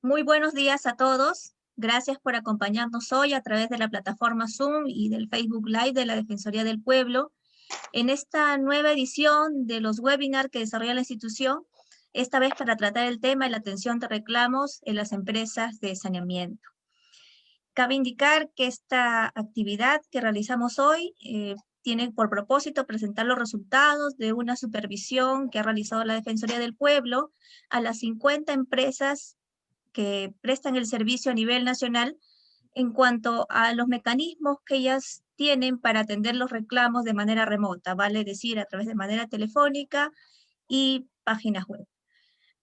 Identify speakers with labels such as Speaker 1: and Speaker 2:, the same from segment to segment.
Speaker 1: Muy buenos días a todos. Gracias por acompañarnos hoy a través de la plataforma Zoom y del Facebook Live de la Defensoría del Pueblo en esta nueva edición de los webinars que desarrolla la institución, esta vez para tratar el tema de la atención de reclamos en las empresas de saneamiento. Cabe indicar que esta actividad que realizamos hoy tiene por propósito presentar los resultados de una supervisión que ha realizado la Defensoría del Pueblo a las 50 empresas que prestan el servicio a nivel nacional en cuanto a los mecanismos que ellas tienen para atender los reclamos de manera remota, vale decir, a través de manera telefónica y páginas web.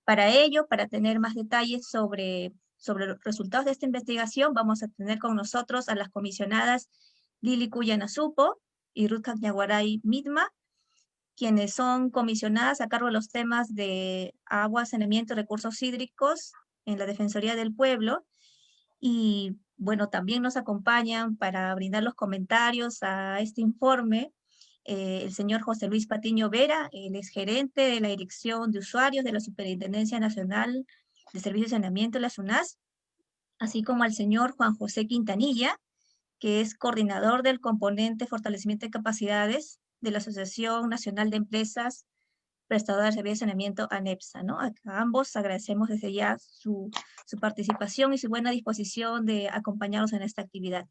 Speaker 1: Para ello, para tener más detalles sobre los resultados de esta investigación, vamos a tener con nosotros a las comisionadas Lili Cuyana Supo y Ruth Cañaguaray Midma, quienes son comisionadas a cargo de los temas de agua, saneamiento y recursos hídricos en la Defensoría del Pueblo. Y bueno, también nos acompañan para brindar los comentarios a este informe el señor José Luis Patiño Vera, él es gerente de la Dirección de Usuarios de la Superintendencia Nacional de Servicios de Saneamiento, la SUNAS, así como al señor Juan José Quintanilla, que es coordinador del componente Fortalecimiento de Capacidades de la Asociación Nacional de Empresas Prestadoras de Servicios de Saneamiento, ANEPSA, ¿no? A ambos agradecemos desde ya su participación y su buena disposición de acompañarnos en esta actividad.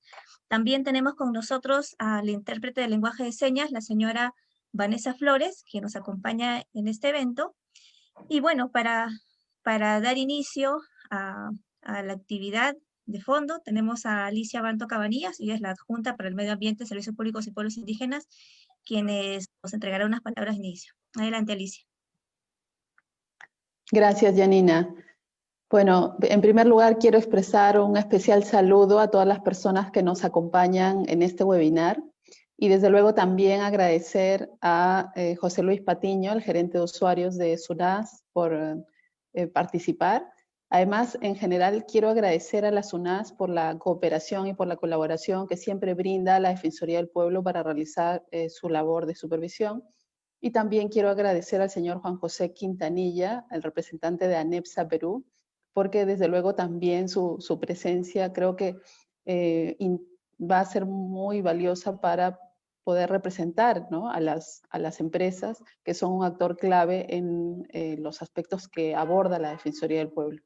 Speaker 1: También tenemos con nosotros al intérprete de lenguaje de señas, la señora Vanessa Flores, que nos acompaña en este evento. Y bueno, para dar inicio a la actividad de fondo, tenemos a Alicia Banto Cabanillas, ella es la adjunta para el Medio Ambiente, Servicios Públicos y Pueblos Indígenas, quienes nos entregará unas palabras de inicio. Adelante, Alicia.
Speaker 2: Gracias, Janina. Bueno, en primer lugar quiero expresar un especial saludo a todas las personas que nos acompañan en este webinar y desde luego también agradecer a José Luis Patiño, el gerente de usuarios de SUNAS, por participar. Además, en general, quiero agradecer a la SUNAS por la cooperación y por la colaboración que siempre brinda la Defensoría del Pueblo para realizar su labor de supervisión. Y también quiero agradecer al señor Juan José Quintanilla, el representante de ANEPSA Perú, porque desde luego también su presencia creo que va a ser muy valiosa para poder representar, ¿no?, a las empresas que son un actor clave en los aspectos que aborda la Defensoría del Pueblo.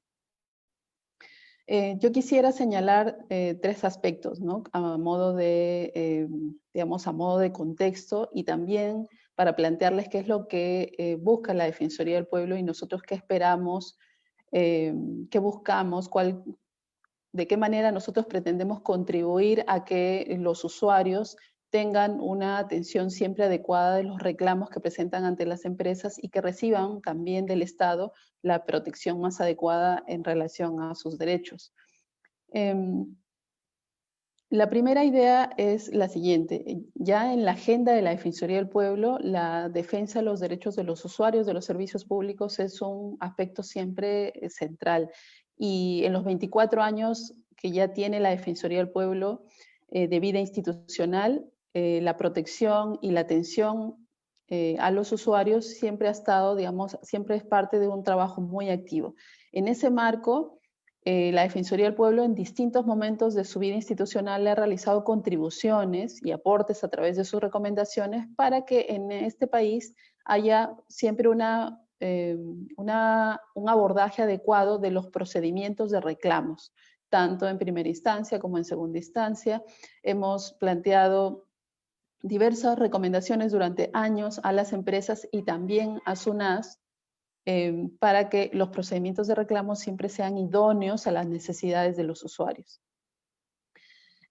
Speaker 2: Yo quisiera señalar tres aspectos, ¿no?, a modo de, digamos, a modo de contexto y también para plantearles qué es lo que busca la Defensoría del Pueblo y nosotros qué esperamos, qué buscamos, de qué manera nosotros pretendemos contribuir a que los usuarios tengan una atención siempre adecuada de los reclamos que presentan ante las empresas y que reciban también del Estado la protección más adecuada en relación a sus derechos. La primera idea es la siguiente. Ya en la agenda de la Defensoría del Pueblo, la defensa de los derechos de los usuarios de los servicios públicos es un aspecto siempre central. Y en los 24 años que ya tiene la Defensoría del Pueblo de vida institucional, la protección y la atención a los usuarios siempre ha estado, digamos, siempre es parte de un trabajo muy activo. En ese marco, la Defensoría del Pueblo en distintos momentos de su vida institucional ha realizado contribuciones y aportes a través de sus recomendaciones para que en este país haya siempre un abordaje adecuado de los procedimientos de reclamos, tanto en primera instancia como en segunda instancia. Hemos planteado diversas recomendaciones durante años a las empresas y también a SUNAS para que los procedimientos de reclamo siempre sean idóneos a las necesidades de los usuarios.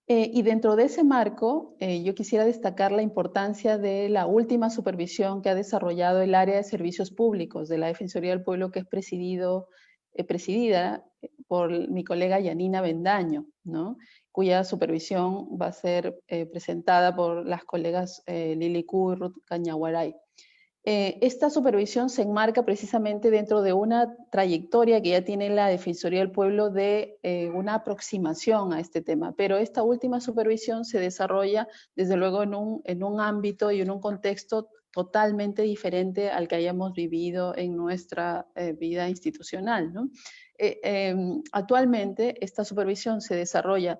Speaker 2: Y dentro de ese marco, yo quisiera destacar la importancia de la última supervisión que ha desarrollado el área de servicios públicos de la Defensoría del Pueblo, que es presidida por mi colega Yanina Bendaño, ¿no?, cuya supervisión va a ser presentada por las colegas Lili Cu y Ruth Cañaguaray. Esta supervisión se enmarca precisamente dentro de una trayectoria que ya tiene la Defensoría del Pueblo de una aproximación a este tema, pero esta última supervisión se desarrolla desde luego en un ámbito y en un contexto totalmente diferente al que hayamos vivido en nuestra vida institucional, ¿no? Actualmente esta supervisión se desarrolla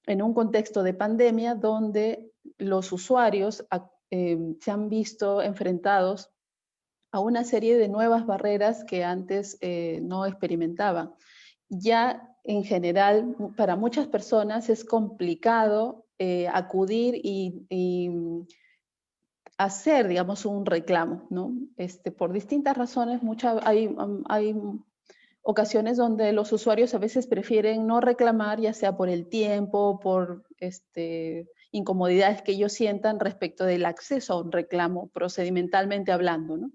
Speaker 2: en un contexto de pandemia donde los usuarios se han visto enfrentados a una serie de nuevas barreras que antes no experimentaban. Ya en general, para muchas personas es complicado acudir y hacer, digamos, un reclamo, ¿no? Por distintas razones, hay ocasiones donde los usuarios a veces prefieren no reclamar, ya sea por el tiempo, por incomodidades que ellos sientan respecto del acceso a un reclamo, procedimentalmente hablando, ¿no?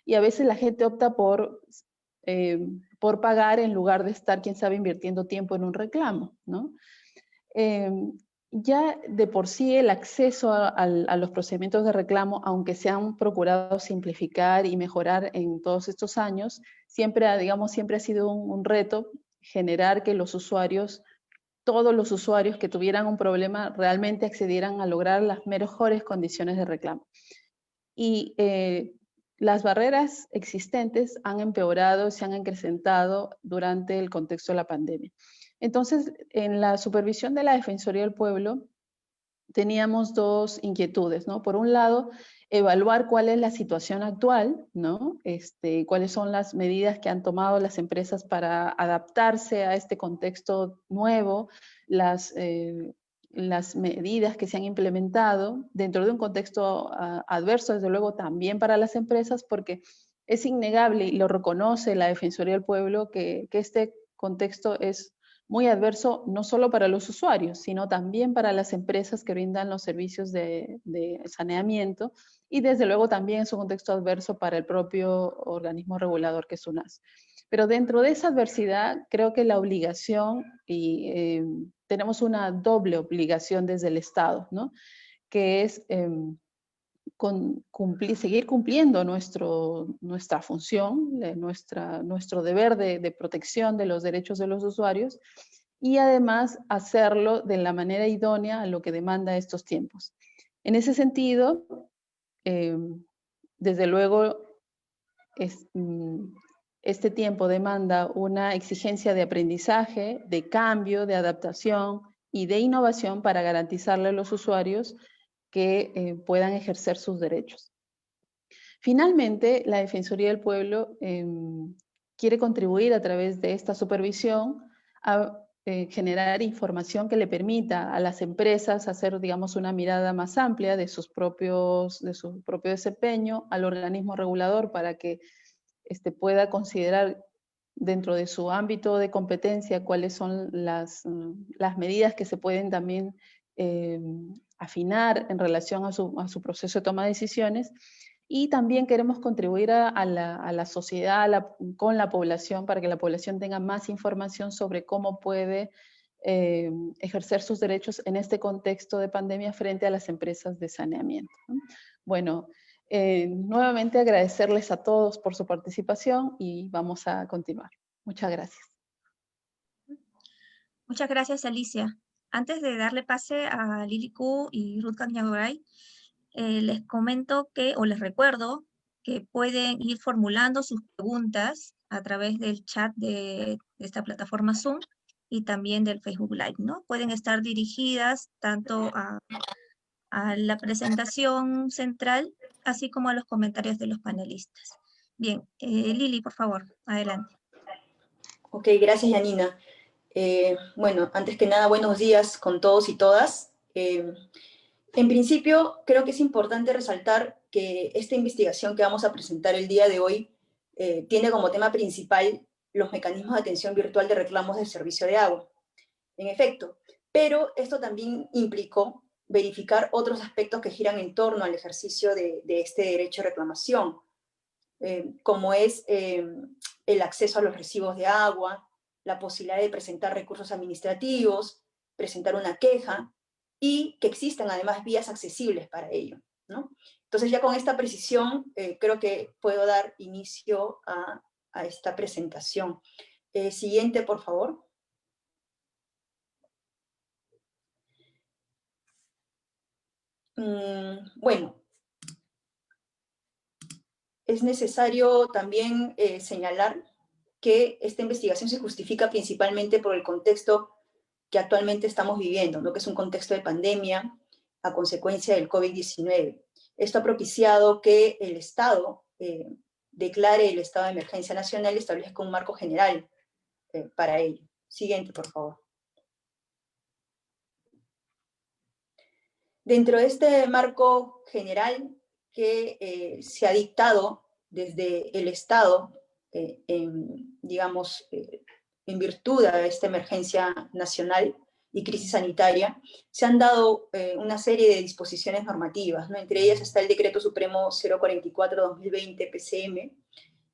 Speaker 2: Y a veces la gente opta por pagar en lugar de estar, quién sabe, invirtiendo tiempo en un reclamo, ¿no? Ya de por sí el acceso a los procedimientos de reclamo, aunque se han procurado simplificar y mejorar en todos estos años, siempre ha sido un reto generar que los usuarios, todos los usuarios que tuvieran un problema realmente accedieran a lograr las mejores condiciones de reclamo. Y las barreras existentes han empeorado, se han acrecentado durante el contexto de la pandemia. Entonces, en la supervisión de la Defensoría del Pueblo, teníamos dos inquietudes, ¿no? Por un lado, evaluar cuál es la situación actual, ¿no? Cuáles son las medidas que han tomado las empresas para adaptarse a este contexto nuevo, las medidas que se han implementado dentro de un contexto adverso, desde luego, también para las empresas, porque es innegable y lo reconoce la Defensoría del Pueblo que este contexto es muy adverso no solo para los usuarios, sino también para las empresas que brindan los servicios de saneamiento y desde luego también es un contexto adverso para el propio organismo regulador que es SUNAS. Pero dentro de esa adversidad creo que la obligación, y tenemos una doble obligación desde el Estado, ¿no? Que es seguir cumpliendo nuestra función, nuestro deber de protección de los derechos de los usuarios y además hacerlo de la manera idónea a lo que demanda estos tiempos. En ese sentido, desde luego, este tiempo demanda una exigencia de aprendizaje, de cambio, de adaptación y de innovación para garantizarle a los usuarios que puedan ejercer sus derechos. Finalmente, la Defensoría del Pueblo quiere contribuir a través de esta supervisión a generar información que le permita a las empresas hacer, digamos, una mirada más amplia de su propio desempeño al organismo regulador para que pueda considerar dentro de su ámbito de competencia cuáles son las medidas que se pueden también afinar en relación a su proceso de toma de decisiones. Y también queremos contribuir a la sociedad, con la población, para que la población tenga más información sobre cómo puede ejercer sus derechos en este contexto de pandemia frente a las empresas de saneamiento, ¿no? Bueno, nuevamente agradecerles a todos por su participación y vamos a continuar. Muchas gracias.
Speaker 1: Muchas gracias, Alicia. Antes de darle pase a Lili Ku y Ruth Cañagoray, les comento o les recuerdo que pueden ir formulando sus preguntas a través del chat de esta plataforma Zoom y también del Facebook Live, ¿no? Pueden estar dirigidas tanto a la presentación central, así como a los comentarios de los panelistas. Bien, Lili, por favor, adelante.
Speaker 3: Ok, gracias, Yanina. Bueno, antes que nada, buenos días con todos y todas. En principio, creo que es importante resaltar que esta investigación que vamos a presentar el día de hoy tiene como tema principal los mecanismos de atención virtual de reclamos del servicio de agua. En efecto, pero esto también implicó verificar otros aspectos que giran en torno al ejercicio de este derecho de reclamación, como es el acceso a los recibos de agua, la posibilidad de presentar recursos administrativos, presentar una queja y que existan además vías accesibles para ello, ¿no? Entonces ya con esta precisión creo que puedo dar inicio a esta presentación. Siguiente, por favor. Bueno, es necesario también señalar que esta investigación se justifica principalmente por el contexto que actualmente estamos viviendo, ¿no? Que es un contexto de pandemia a consecuencia del COVID-19. Esto ha propiciado que el Estado declare el estado de emergencia nacional y establezca un marco general para ello. Siguiente, por favor. Dentro de este marco general que se ha dictado desde el Estado, en virtud de esta emergencia nacional y crisis sanitaria, se han dado una serie de disposiciones normativas, ¿no? Entre ellas está el Decreto Supremo 044-2020 PCM,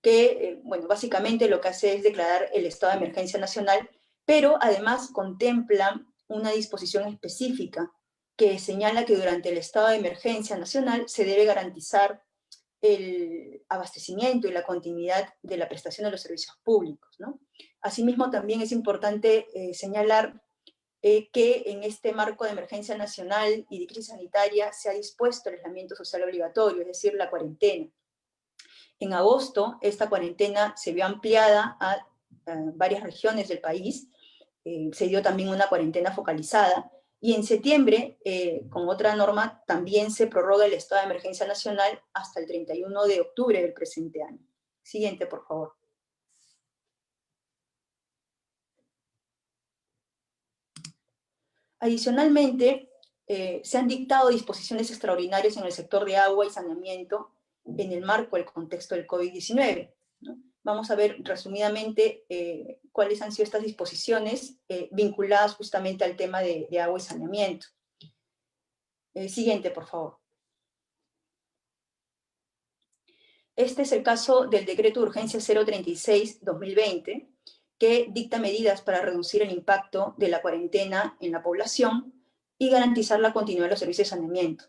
Speaker 3: que, bueno, básicamente lo que hace es declarar el estado de emergencia nacional, pero además contempla una disposición específica que señala que durante el estado de emergencia nacional se debe garantizar el abastecimiento y la continuidad de la prestación de los servicios públicos, ¿no? Asimismo, también es importante señalar que en este marco de emergencia nacional y de crisis sanitaria se ha dispuesto el aislamiento social obligatorio, es decir, la cuarentena. En agosto, esta cuarentena se vio ampliada a varias regiones del país, se dio también una cuarentena focalizada, y en septiembre, con otra norma, también se prorroga el estado de emergencia nacional hasta el 31 de octubre del presente año. Siguiente, por favor. Adicionalmente, se han dictado disposiciones extraordinarias en el sector de agua y saneamiento en el marco del contexto del COVID-19, ¿no? Vamos a ver resumidamente cuáles han sido estas disposiciones vinculadas justamente al tema de agua y saneamiento. Siguiente, por favor. Este es el caso del Decreto de Urgencia 036-2020, que dicta medidas para reducir el impacto de la cuarentena en la población y garantizar la continuidad de los servicios de saneamiento.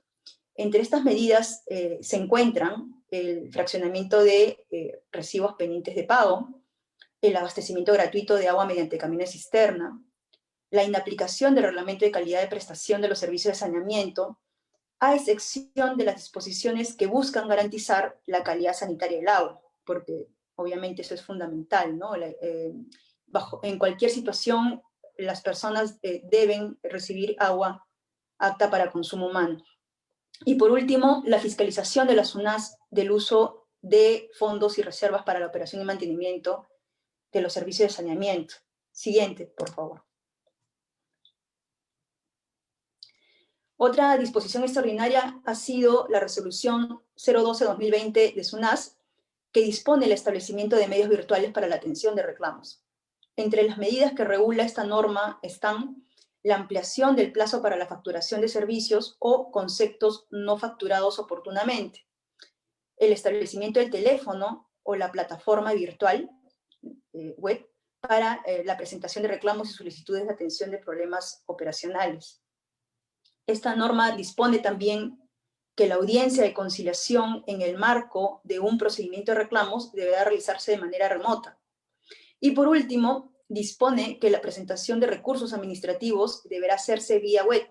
Speaker 3: Entre estas medidas se encuentran el fraccionamiento de recibos pendientes de pago, el abastecimiento gratuito de agua mediante camión de cisterna, la inaplicación del reglamento de calidad de prestación de los servicios de saneamiento, a excepción de las disposiciones que buscan garantizar la calidad sanitaria del agua, porque obviamente eso es fundamental, ¿no? En cualquier situación, las personas deben recibir agua apta para consumo humano. Y por último, la fiscalización de las SUNAS del uso de fondos y reservas para la operación y mantenimiento de los servicios de saneamiento. Siguiente, por favor. Otra disposición extraordinaria ha sido la resolución 012-2020 de SUNAS, que dispone el establecimiento de medios virtuales para la atención de reclamos. Entre las medidas que regula esta norma están la ampliación del plazo para la facturación de servicios o conceptos no facturados oportunamente, el establecimiento del teléfono o la plataforma virtual web para la presentación de reclamos y solicitudes de atención de problemas operacionales. Esta norma dispone también que la audiencia de conciliación en el marco de un procedimiento de reclamos deberá realizarse de manera remota. Y por último, dispone que la presentación de recursos administrativos deberá hacerse vía web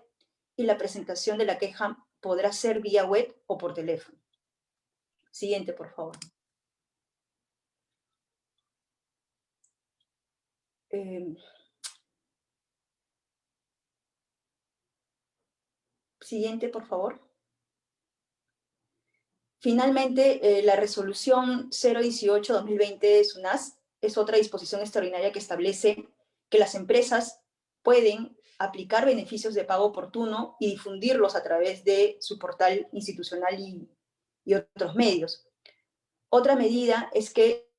Speaker 3: y la presentación de la queja podrá ser vía web o por teléfono. Siguiente, por favor. Siguiente, por favor. Finalmente, la resolución 018-2020 de SUNAS es otra disposición extraordinaria que establece que las empresas pueden aplicar beneficios de pago oportuno y difundirlos a través de su portal institucional y otros medios. Otra medida es que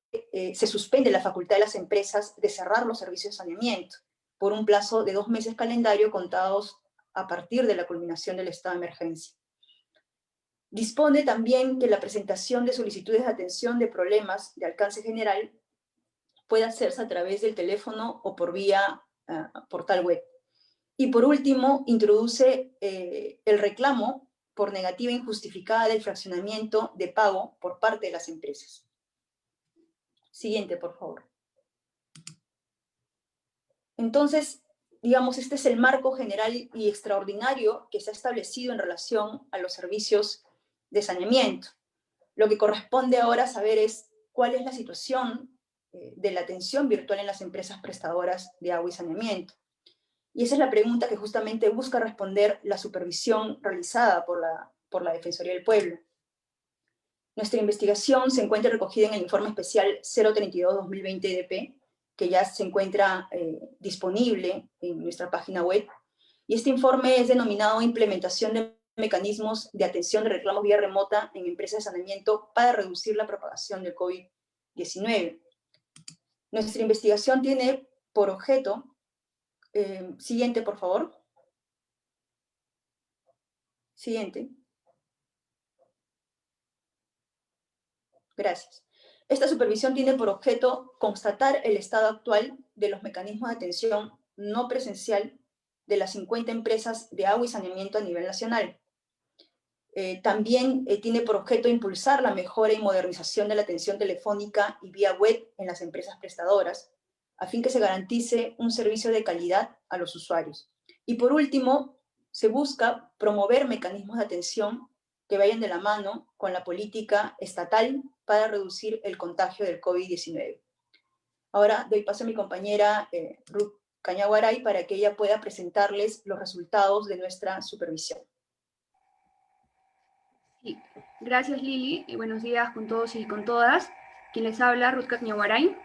Speaker 3: se suspende la facultad de las empresas de cerrar los servicios de saneamiento por un plazo de 2 meses calendario contados a partir de la culminación del estado de emergencia. Dispone también que la presentación de solicitudes de atención de problemas de alcance general puede hacerse a través del teléfono o por vía portal web. Y por último, introduce el reclamo por negativa injustificada del fraccionamiento de pago por parte de las empresas. Siguiente, por favor. Entonces, digamos, este es el marco general y extraordinario que se ha establecido en relación a los servicios de saneamiento. Lo que corresponde ahora saber es cuál es la situación de la atención virtual en las empresas prestadoras de agua y saneamiento. Y esa es la pregunta que justamente busca responder la supervisión realizada por la Defensoría del Pueblo. Nuestra investigación se encuentra recogida en el informe especial 032-2020-EDP, que ya se encuentra disponible en nuestra página web. Y este informe es denominado Implementación de mecanismos de atención de reclamos vía remota en empresas de saneamiento para reducir la propagación del COVID-19. Nuestra investigación tiene por objeto, siguiente por favor, siguiente. Gracias. Esta supervisión tiene por objeto constatar el estado actual de los mecanismos de atención no presencial de las 50 empresas de agua y saneamiento a nivel nacional. También tiene por objeto impulsar la mejora y modernización de la atención telefónica y vía web en las empresas prestadoras, a fin que se garantice un servicio de calidad a los usuarios. Y por último, se busca promover mecanismos de atención que vayan de la mano con la política estatal para reducir el contagio del COVID-19. Ahora doy paso a mi compañera Ruth Cañaguaray para que ella pueda presentarles los resultados de nuestra supervisión.
Speaker 4: Sí. Gracias, Lili. Buenos días con todos y con todas. Quien les habla, Ruth Cañaguaray.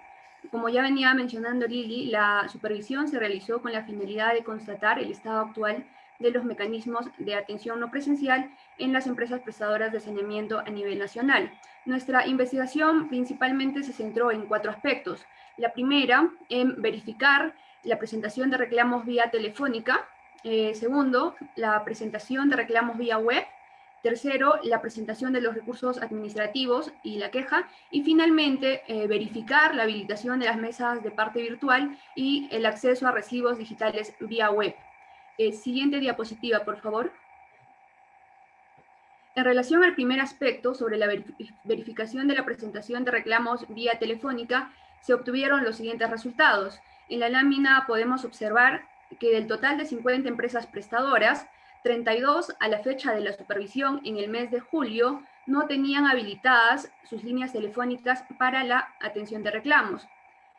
Speaker 4: Como ya venía mencionando Lili, la supervisión se realizó con la finalidad de constatar el estado actual de los mecanismos de atención no presencial en las empresas prestadoras de saneamiento a nivel nacional. Nuestra investigación principalmente se centró en 4 aspectos. La primera, en verificar la presentación de reclamos vía telefónica. Segundo, la presentación de reclamos vía web. Tercero, la presentación de los recursos administrativos y la queja. Y finalmente, verificar la habilitación de las mesas de parte virtual y el acceso a recibos digitales vía web. Siguiente diapositiva, por favor. En relación al primer aspecto, sobre la verificación de la presentación de reclamos vía telefónica, se obtuvieron los siguientes resultados. En la lámina podemos observar que del total de 50 empresas prestadoras, 32 a la fecha de la supervisión en el mes de julio no tenían habilitadas sus líneas telefónicas para la atención de reclamos.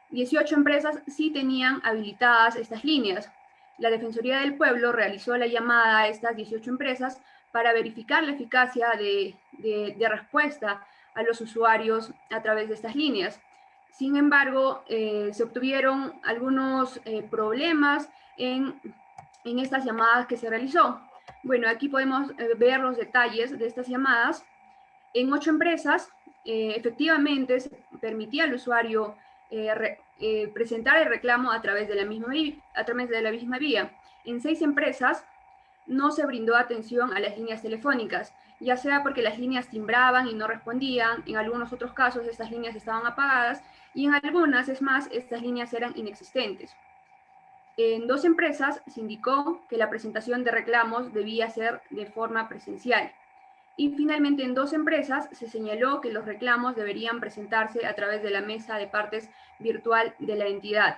Speaker 4: 18 empresas sí tenían habilitadas estas líneas. La Defensoría del Pueblo realizó la llamada a estas 18 empresas para verificar la eficacia de respuesta a los usuarios a través de estas líneas. Sin embargo, se obtuvieron algunos problemas en estas llamadas que se realizó. Bueno, aquí podemos ver los detalles de estas llamadas. En 8 empresas, efectivamente, se permitía al usuario presentar el reclamo a través de la misma vía. En 6 empresas no se brindó atención a las líneas telefónicas, ya sea porque las líneas timbraban y no respondían, en algunos otros casos estas líneas estaban apagadas y en algunas, es más, estas líneas eran inexistentes. En 2 empresas se indicó que la presentación de reclamos debía ser de forma presencial. Y finalmente en 2 empresas se señaló que los reclamos deberían presentarse a través de la mesa de partes virtual de la entidad.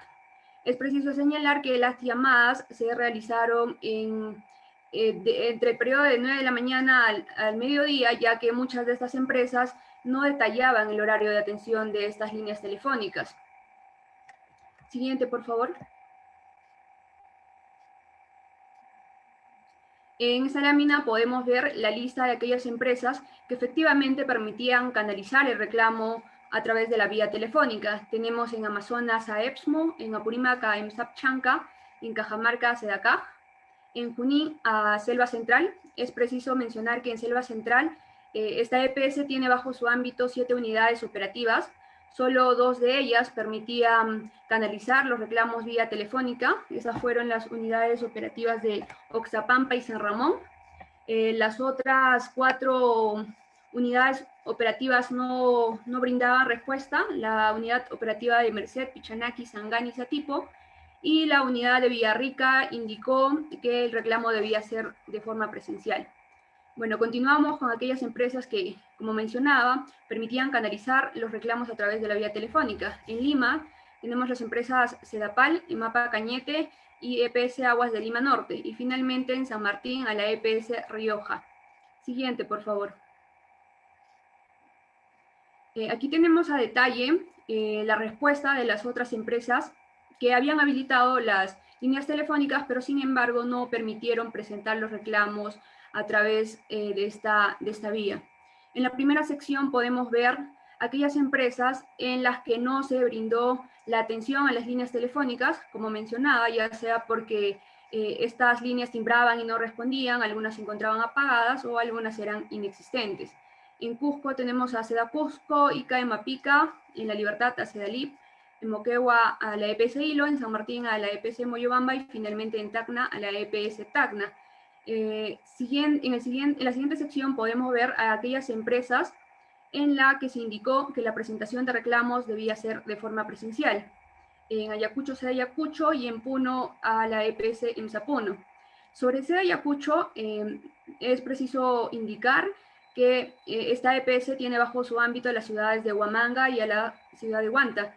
Speaker 4: Es preciso señalar que las llamadas se realizaron entre el periodo de 9 de la mañana al mediodía, ya que muchas de estas empresas no detallaban el horario de atención de estas líneas telefónicas. Siguiente, por favor. En esta lámina podemos ver la lista de aquellas empresas que efectivamente permitían canalizar el reclamo a través de la vía telefónica. Tenemos en Amazonas a EPSMO, en Apurímac a EMSAP Chanca, en Cajamarca a SEDACAG, en Junín a Selva Central. Es preciso mencionar que en Selva Central esta EPS tiene bajo su ámbito 7 unidades operativas. Solo 2 de ellas permitían canalizar los reclamos vía telefónica. Esas fueron las unidades operativas de Oxapampa y San Ramón. Las otras 4 unidades operativas no brindaban respuesta. La unidad operativa de Merced, Pichanaki, Sangán y Satipo. Y la unidad de Villarrica indicó que el reclamo debía ser de forma presencial. Bueno, continuamos con aquellas empresas que, como mencionaba, permitían canalizar los reclamos a través de la vía telefónica. En Lima tenemos las empresas Sedapal, EMAPA Cañete y EPS Aguas de Lima Norte. Y finalmente en San Martín a la EPS Rioja. Siguiente, por favor. Aquí tenemos a detalle la respuesta de las otras empresas que habían habilitado las líneas telefónicas, pero sin embargo no permitieron presentar los reclamos a través de esta vía. En la primera sección podemos ver aquellas empresas en las que no se brindó la atención a las líneas telefónicas, como mencionaba, ya sea porque estas líneas timbraban y no respondían, algunas se encontraban apagadas o algunas eran inexistentes. En Cusco tenemos a Seda Cusco, Ica de Mapica, en La Libertad a Sedalip, en Moquegua a la EPS Hilo, en San Martín a la EPS Moyobamba y finalmente en Tacna a la EPS Tacna. En la siguiente sección podemos ver a aquellas empresas en la que se indicó que la presentación de reclamos debía ser de forma presencial. En Ayacucho, Seda Ayacucho y en Puno a la EPS EMSA Puno. Sobre Seda Ayacucho es preciso indicar que esta EPS tiene bajo su ámbito a las ciudades de Huamanga y a la ciudad de Huanta.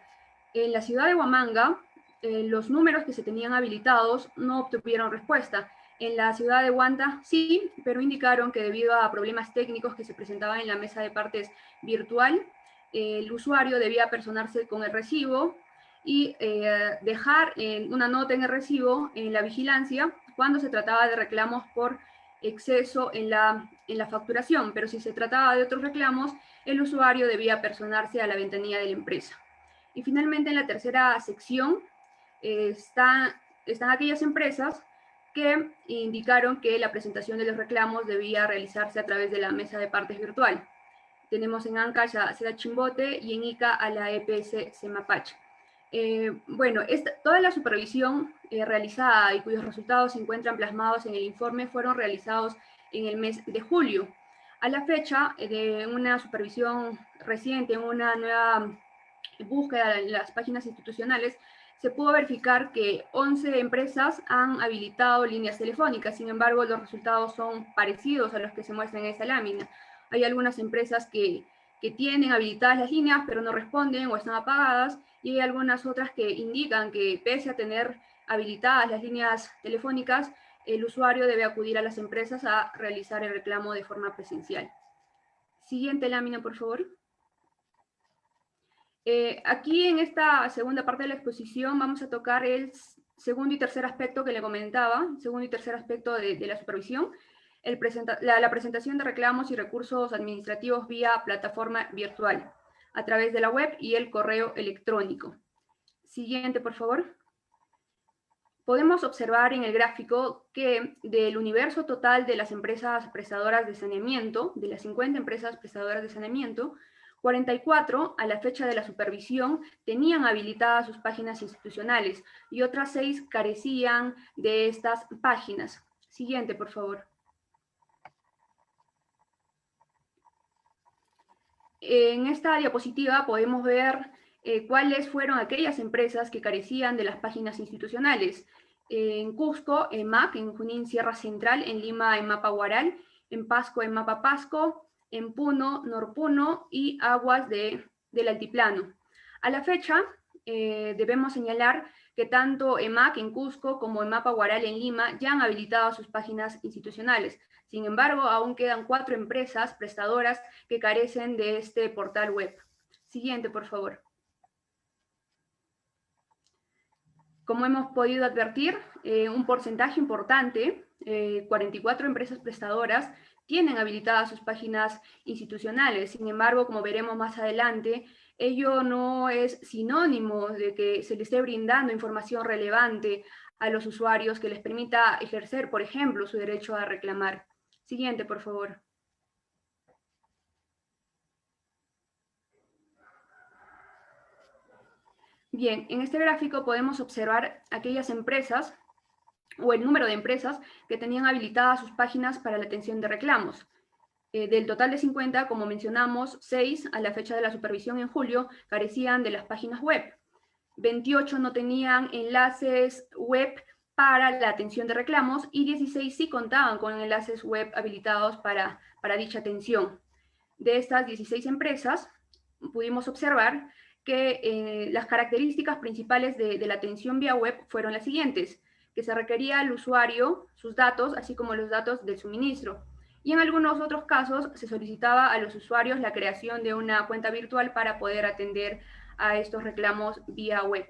Speaker 4: En la ciudad de Huamanga, los números que se tenían habilitados no obtuvieron respuesta. En la ciudad de Huanta sí, pero indicaron que debido a problemas técnicos que se presentaban en la mesa de partes virtual, el usuario debía personarse con el recibo y dejar una nota en el recibo en la vigilancia cuando se trataba de reclamos por exceso en la facturación, pero si se trataba de otros reclamos, el usuario debía personarse a la ventanilla de la empresa. Y finalmente, en la tercera sección están aquellas empresas que indicaron que la presentación de los reclamos debía realizarse a través de la mesa de partes virtual. Tenemos en Ancash a Seda Chimbote y en Ica a la EPS Semapache. Bueno, toda la supervisión realizada y cuyos resultados se encuentran plasmados en el informe fueron realizados en el mes de julio. A la fecha de una supervisión reciente, una nueva búsqueda en las páginas institucionales, se pudo verificar que 11 empresas han habilitado líneas telefónicas. Sin embargo, los resultados son parecidos a los que se muestran en esta lámina. Hay algunas empresas que tienen habilitadas las líneas, pero no responden o están apagadas, y hay algunas otras que indican que pese a tener habilitadas las líneas telefónicas, el usuario debe acudir a las empresas a realizar el reclamo de forma presencial. Siguiente lámina, por favor. Aquí en esta segunda parte de la exposición vamos a tocar el segundo y tercer aspecto que le comentaba, segundo y tercer aspecto de la supervisión, la presentación de reclamos y recursos administrativos vía plataforma virtual, a través de la web y el correo electrónico. Siguiente, por favor. Podemos observar en el gráfico que del universo total de las empresas prestadoras de saneamiento, de las 50 empresas prestadoras de saneamiento, 44 a la fecha de la supervisión tenían habilitadas sus páginas institucionales y otras 6 carecían de estas páginas. Siguiente, por favor. En esta diapositiva podemos ver cuáles fueron aquellas empresas que carecían de las páginas institucionales. En Cusco, EMAC, en Junín, Sierra Central, en Lima, EMAPA Huaral, en Pasco, EMAPA Pasco, en Puno, Norpuno y Aguas del Altiplano. A la fecha, debemos señalar que tanto EMAC en Cusco como EMAPA Huaral en Lima ya han habilitado sus páginas institucionales. Sin embargo, aún quedan 4 empresas prestadoras que carecen de este portal web. Siguiente, por favor. Como hemos podido advertir, un porcentaje importante, 44 empresas prestadoras, tienen habilitadas sus páginas institucionales. Sin embargo, como veremos más adelante, ello no es sinónimo de que se les esté brindando información relevante a los usuarios que les permita ejercer, por ejemplo, su derecho a reclamar. Siguiente, por favor. Bien, en este gráfico podemos observar aquellas empresas o el número de empresas que tenían habilitadas sus páginas para la atención de reclamos. Del total de 50, como mencionamos, 6 a la fecha de la supervisión en julio carecían de las páginas web. 28 no tenían enlaces web para la atención de reclamos y 16 sí contaban con enlaces web habilitados para dicha atención. De estas 16 empresas, pudimos observar que las características principales de la atención vía web fueron las siguientes: que se requería al usuario sus datos, así como los datos del suministro. Y en algunos otros casos se solicitaba a los usuarios la creación de una cuenta virtual para poder atender a estos reclamos vía web.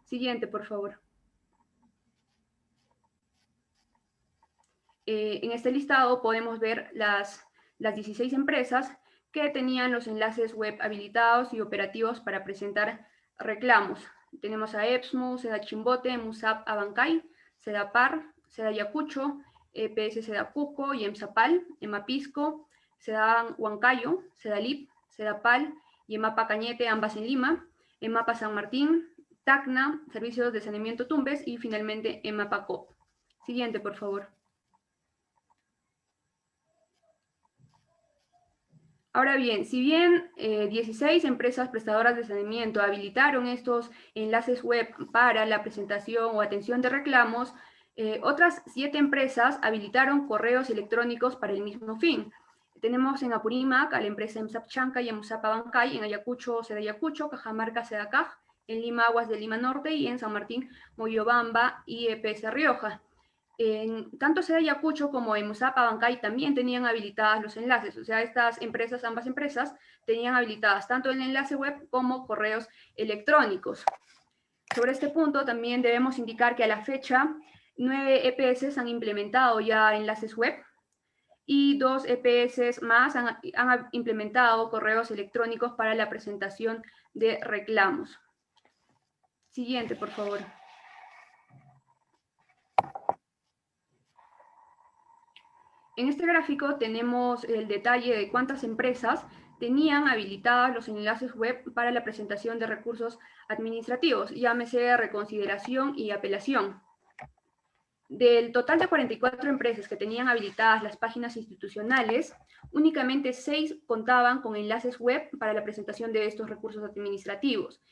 Speaker 4: Siguiente, por favor. En este listado podemos ver las 16 empresas que tenían los enlaces web habilitados y operativos para presentar reclamos. Tenemos a EPSMU, Seda Chimbote, MUSAP Abancay, Sedapar, Seda Ayacucho, EPS Seda Cusco y EMSAPAL, EMAPISCO, Seda Huancayo, Sedalip, Sedapal y EMAPA Cañete, ambas en Lima, EMAPA San Martín, TACNA, Servicios de Saneamiento Tumbes y finalmente EMAPA COP. Siguiente, por favor. Ahora bien, si bien 16 empresas prestadoras de saneamiento habilitaron estos enlaces web para la presentación o atención de reclamos, otras 7 empresas habilitaron correos electrónicos para el mismo fin. Tenemos en Apurímac a la empresa EMSAP Chanca y EMSAP Abancay, en Ayacucho, Seda Ayacucho, Cajamarca, Seda Caj, en Lima, Aguas de Lima Norte y en San Martín, Moyobamba y EPS Rioja. Tanto Seda Ayacucho como EMSAP Abancay también tenían habilitadas los enlaces, o sea, ambas empresas tenían habilitadas tanto el enlace web como correos electrónicos. Sobre este punto también debemos indicar que a la fecha 9 EPS han implementado ya enlaces web y 2 EPS más han implementado correos electrónicos para la presentación de reclamos. Siguiente, por favor. En este gráfico tenemos el detalle de cuántas empresas tenían habilitados los enlaces web para la presentación de recursos administrativos, llámese reconsideración y apelación. Del total de 44 empresas que tenían habilitadas las páginas institucionales, únicamente 6 contaban con enlaces web para la presentación de estos recursos administrativos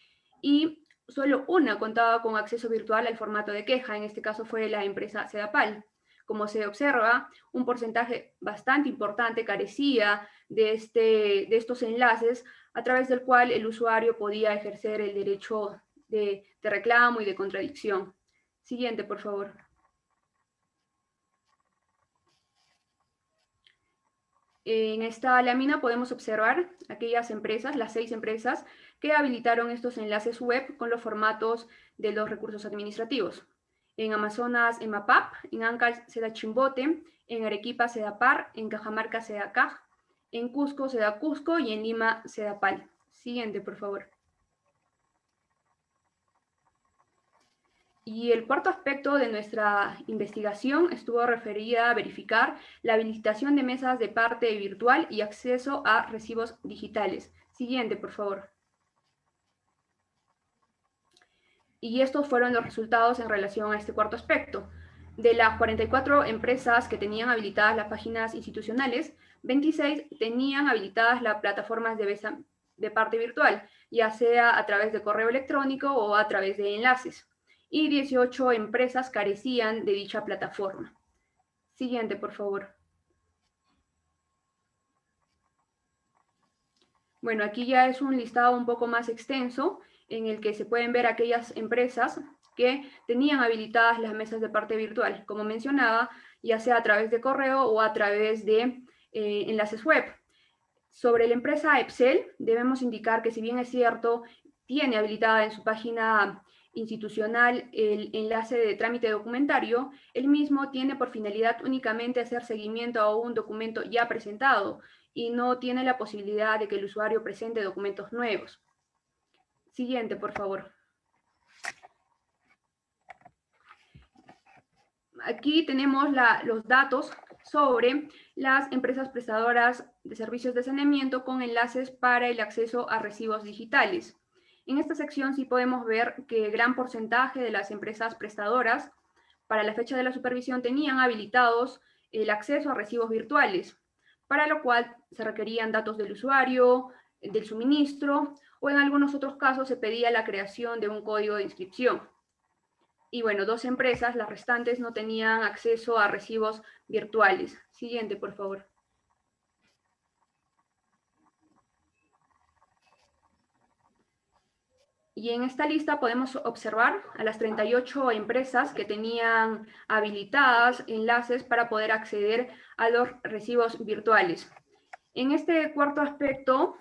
Speaker 4: y solo una contaba con acceso virtual al formato de queja, en este caso fue la empresa Sedapal. Como se observa, un porcentaje bastante importante carecía de estos enlaces a través del cual el usuario podía ejercer el derecho de reclamo y de contradicción. Siguiente, por favor. En esta lámina podemos observar aquellas empresas, las 6 empresas, que habilitaron estos enlaces web con los formatos de los recursos administrativos. En Amazonas, EMAPAP, en Ancash, Seda Chimbote, en Arequipa, Sedapar, en Cajamarca, Sedacaj, en Cusco, Seda Cusco y en Lima, Sedapal. Siguiente, por favor. Y el cuarto aspecto de nuestra investigación estuvo referida a verificar la habilitación de mesas de parte virtual y acceso a recibos digitales. Siguiente, por favor. Y estos fueron los resultados en relación a este cuarto aspecto. De las 44 empresas que tenían habilitadas las páginas institucionales, 26 tenían habilitadas las plataformas de parte virtual, ya sea a través de correo electrónico o a través de enlaces. Y 18 empresas carecían de dicha plataforma. Siguiente, por favor. Bueno, aquí ya es un listado un poco más extenso en el que se pueden ver aquellas empresas que tenían habilitadas las mesas de parte virtual, como mencionaba, ya sea a través de correo o a través de enlaces web. Sobre la empresa Epsel, debemos indicar que si bien es cierto, tiene habilitada en su página institucional el enlace de trámite documentario, el mismo tiene por finalidad únicamente hacer seguimiento a un documento ya presentado y no tiene la posibilidad de que el usuario presente documentos nuevos. Siguiente, por favor. Aquí tenemos los datos sobre las empresas prestadoras de servicios de saneamiento con enlaces para el acceso a recibos digitales. En esta sección sí podemos ver que gran porcentaje de las empresas prestadoras para la fecha de la supervisión tenían habilitados el acceso a recibos virtuales, para lo cual se requerían datos del usuario, del suministro, o en algunos otros casos se pedía la creación de un código de inscripción. Y bueno, 2 empresas, las restantes, no tenían acceso a recibos virtuales. Siguiente, por favor. Y en esta lista podemos observar a las 38 empresas que tenían habilitadas enlaces para poder acceder a los recibos virtuales. En este cuarto aspecto,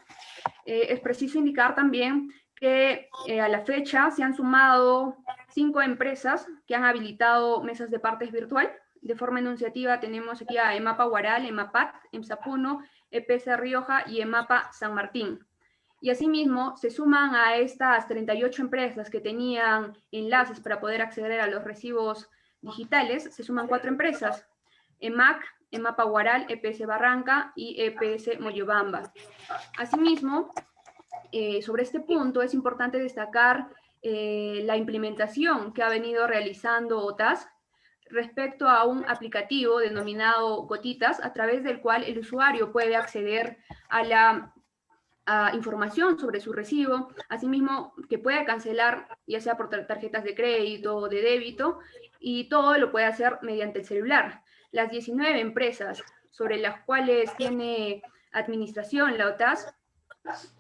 Speaker 4: es preciso indicar también que a la fecha se han sumado 5 empresas que han habilitado mesas de partes virtual. De forma enunciativa tenemos aquí a EMAPA Huaral, EMAPAT, EMSAPUNO, EPS Rioja y EMAPA San Martín. Y asimismo, se suman a estas 38 empresas que tenían enlaces para poder acceder a los recibos digitales, se suman 4 empresas, EMAC, EMAPA Huaral, EPS Barranca y EPS Moyobamba. Asimismo, sobre este punto es importante destacar la implementación que ha venido realizando OTAS respecto a un aplicativo denominado Gotitas, a través del cual el usuario puede acceder a la información sobre su recibo, asimismo que puede cancelar ya sea por tarjetas de crédito o de débito, y todo lo puede hacer mediante el celular. Las 19 empresas sobre las cuales tiene administración la OTAS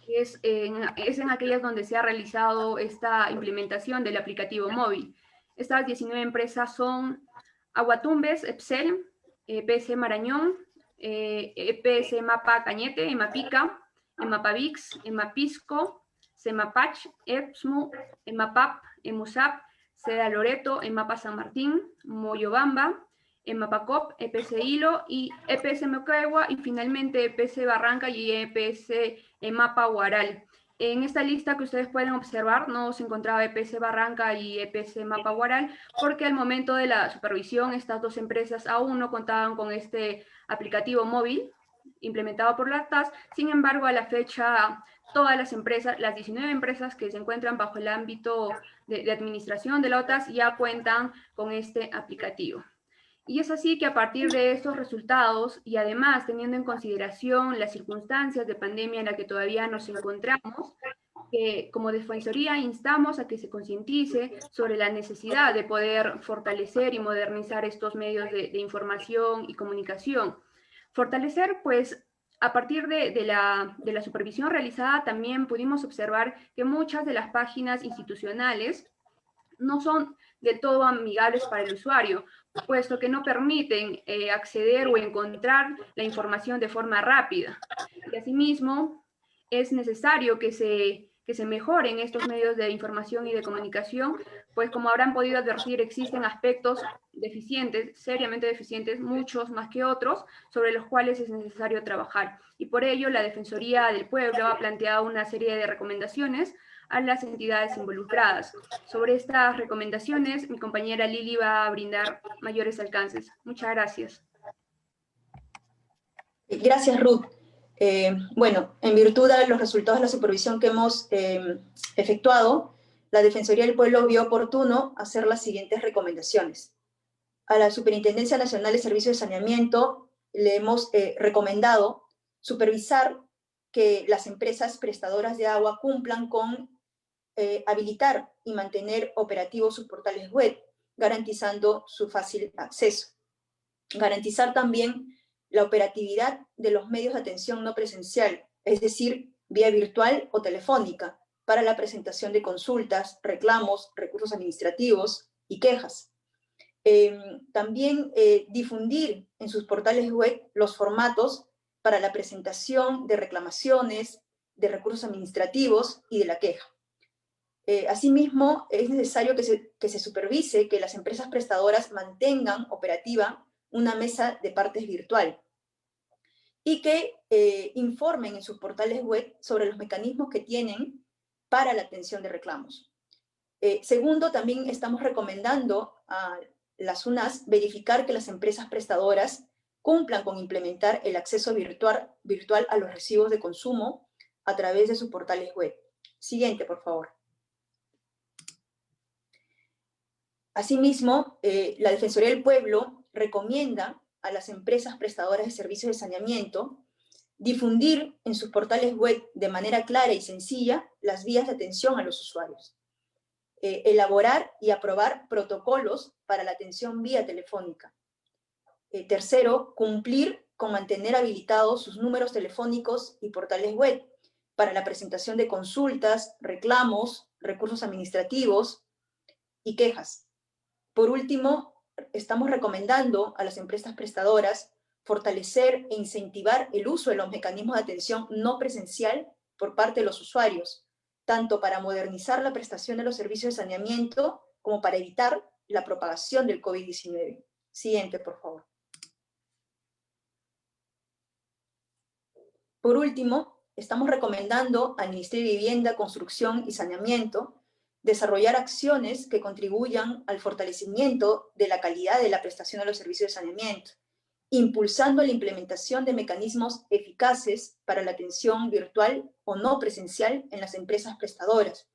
Speaker 4: es en aquellas donde se ha realizado esta implementación del aplicativo móvil. Estas 19 empresas son Aguatumbes, Epsel, EPS Marañón, EPS Mapa Cañete, Emapica, Emapavix, Emapisco, Semapach, EPSMU, Emapap, Emusap, Seda Loreto, Emapa San Martín, Moyobamba, Emapacop, EPS Hilo y EPS Moquegua, y finalmente EPS Barranca y EPS Emapa Huaral. En esta lista que ustedes pueden observar no se encontraba EPS Barranca y EPS Mapa Huaral, porque al momento de la supervisión estas dos empresas aún no contaban con este aplicativo móvil implementado por la TAS. Sin embargo, a la fecha, todas las empresas, las 19 empresas que se encuentran bajo el ámbito de administración de la OTAS ya cuentan con este aplicativo. Y es así que a partir de estos resultados, y además teniendo en consideración las circunstancias de pandemia en la que todavía nos encontramos, que como Defensoría instamos a que se concientice sobre la necesidad de poder fortalecer y modernizar estos medios de información y comunicación. Fortalecer, pues, a partir de la supervisión realizada, también pudimos observar que muchas de las páginas institucionales no son del todo amigables para el usuario, puesto que no permiten acceder o encontrar la información de forma rápida. Y asimismo, es necesario que se mejoren estos medios de información y de comunicación, pues como habrán podido advertir, existen aspectos deficientes, seriamente deficientes, muchos más que otros, sobre los cuales es necesario trabajar. Y por ello, la Defensoría del Pueblo ha planteado una serie de recomendaciones a las entidades involucradas. Sobre estas recomendaciones, mi compañera Lili va a brindar mayores alcances. Muchas gracias.
Speaker 3: Gracias, Ruth. Bueno, en virtud de los resultados de la supervisión que hemos efectuado, la Defensoría del Pueblo vio oportuno hacer las siguientes recomendaciones. A la Superintendencia Nacional de Servicios de Saneamiento le hemos recomendado supervisar que las empresas prestadoras de agua cumplan con habilitar y mantener operativos sus portales web, garantizando su fácil acceso. Garantizar también la operatividad de los medios de atención no presencial, es decir, vía virtual o telefónica, para la presentación de consultas, reclamos, recursos administrativos y quejas. También difundir en sus portales web los formatos para la presentación de reclamaciones, de recursos administrativos y de la queja. Asimismo, es necesario que se supervise que las empresas prestadoras mantengan operativa una mesa de partes virtual y que informen en sus portales web sobre los mecanismos que tienen para la atención de reclamos. Segundo, también estamos recomendando a las UNAS verificar que las empresas prestadoras cumplan con implementar el acceso virtual a los recibos de consumo a través de sus portales web. Siguiente, por favor. Asimismo, la Defensoría del Pueblo recomienda a las empresas prestadoras de servicios de saneamiento difundir en sus portales web de manera clara y sencilla las vías de atención a los usuarios. Elaborar y aprobar protocolos para la atención vía telefónica. Tercero, cumplir con mantener habilitados sus números telefónicos y portales web para la presentación de consultas, reclamos, recursos administrativos y quejas. Por último, estamos recomendando a las empresas prestadoras fortalecer e incentivar el uso de los mecanismos de atención no presencial por parte de los usuarios, tanto para modernizar la prestación de los servicios de saneamiento como para evitar la propagación del COVID-19. Siguiente, por favor. Por último, estamos recomendando al Ministerio de Vivienda, Construcción y Saneamiento desarrollar acciones que contribuyan al fortalecimiento de la calidad de la prestación de los servicios de saneamiento, impulsando la implementación de mecanismos eficaces para la atención virtual o no presencial en las empresas prestadoras.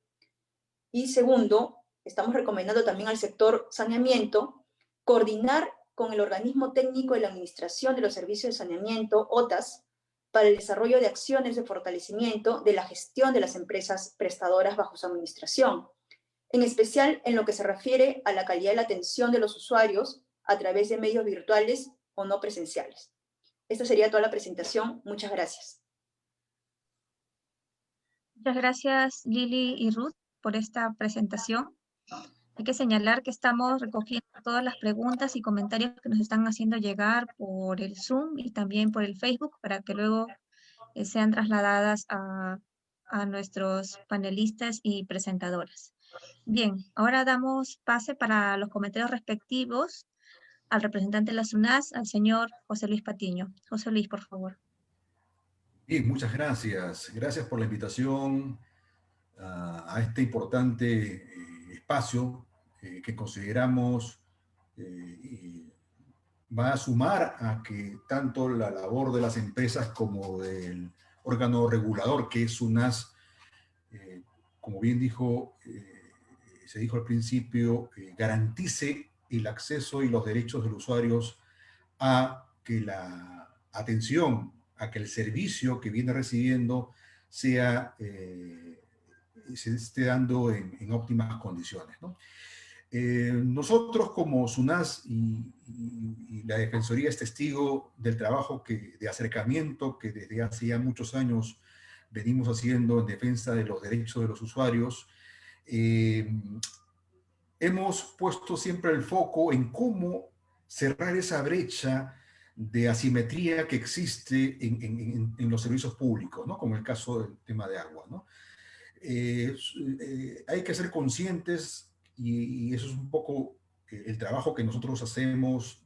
Speaker 3: Y segundo, estamos recomendando también al sector saneamiento coordinar con el organismo técnico de la Administración de los Servicios de Saneamiento, OTAS, para el desarrollo de acciones de fortalecimiento de la gestión de las empresas prestadoras bajo su administración, en especial en lo que se refiere a la calidad de la atención de los usuarios a través de medios virtuales o no presenciales. Esta sería toda la presentación. Muchas gracias.
Speaker 1: Muchas gracias, Lili y Ruth, por esta presentación. Hay que señalar que estamos recogiendo todas las preguntas y comentarios que nos están haciendo llegar por el Zoom y también por el Facebook para que luego sean trasladadas a nuestros panelistas y presentadoras. Bien, ahora damos pase para los comentarios respectivos al representante de la SUNAS, al señor José Luis Patiño. José Luis, por favor.
Speaker 5: Bien, muchas gracias. Gracias por la invitación a este importante espacio que consideramos va a sumar a que tanto la labor de las empresas como del órgano regulador que es SUNAS, como bien se dijo al principio, garantice el acceso y los derechos de los usuarios a que la atención, a que el servicio que viene recibiendo se esté dando en óptimas condiciones, ¿no? Nosotros como SUNAS y la Defensoría es testigo del trabajo de acercamiento que desde hace ya muchos años venimos haciendo en defensa de los derechos de los usuarios. Hemos puesto siempre el foco en cómo cerrar esa brecha de asimetría que existe en los servicios públicos, ¿no? Como el caso del tema de agua, ¿no? Hay que ser conscientes, y eso es un poco el trabajo que nosotros hacemos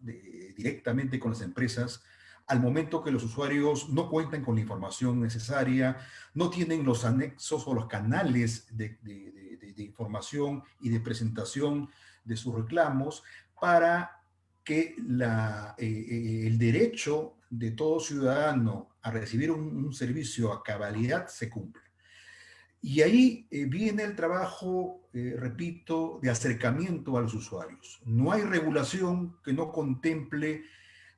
Speaker 5: directamente con las empresas, al momento que los usuarios no cuentan con la información necesaria, no tienen los anexos o los canales de información y de presentación de sus reclamos para que el derecho de todo ciudadano a recibir un servicio a cabalidad se cumpla. Y ahí viene el trabajo, repito, de acercamiento a los usuarios. No hay regulación que no contemple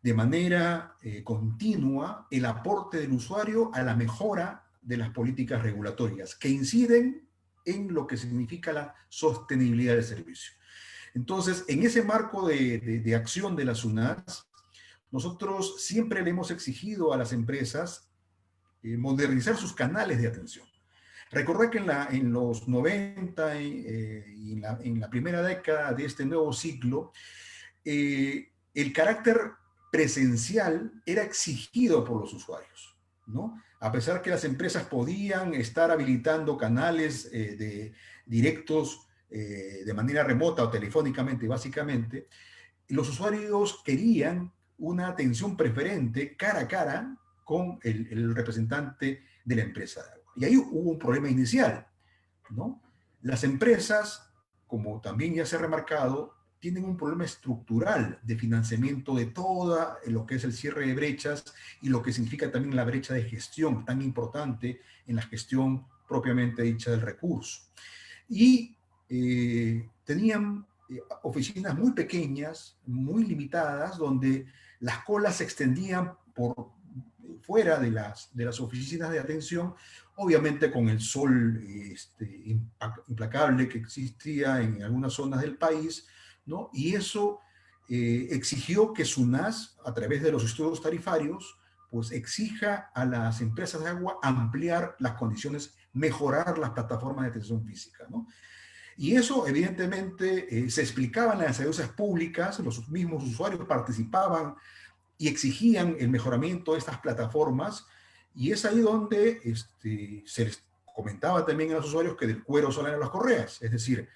Speaker 5: de manera continua el aporte del usuario a la mejora de las políticas regulatorias que inciden en lo que significa la sostenibilidad del servicio. Entonces, en ese marco de acción de la SUNAS, nosotros siempre le hemos exigido a las empresas modernizar sus canales de atención. Recordad que en los 90 y en la primera década de este nuevo ciclo, el carácter presencial era exigido por los usuarios, ¿no? A pesar que las empresas podían estar habilitando canales directos de manera remota o telefónicamente, básicamente, los usuarios querían una atención preferente cara a cara con el representante de la empresa. Y ahí hubo un problema inicial, ¿no? Las empresas, como también ya se ha remarcado, tienen un problema estructural de financiamiento de todo lo que es el cierre de brechas y lo que significa también la brecha de gestión, tan importante en la gestión propiamente dicha del recurso. Y tenían oficinas muy pequeñas, muy limitadas, donde las colas se extendían por fuera de las oficinas de atención, obviamente con el sol implacable que existía en algunas zonas del país, ¿no? Y eso exigió que SUNAS, a través de los estudios tarifarios, pues exija a las empresas de agua ampliar las condiciones mejorar las plataformas de atención física, ¿no? Y eso, evidentemente, se explicaba en las audiencias públicas, los mismos usuarios participaban y exigían el mejoramiento de estas plataformas, y es ahí donde se les comentaba también a los usuarios que del cuero salen las correas, es decir,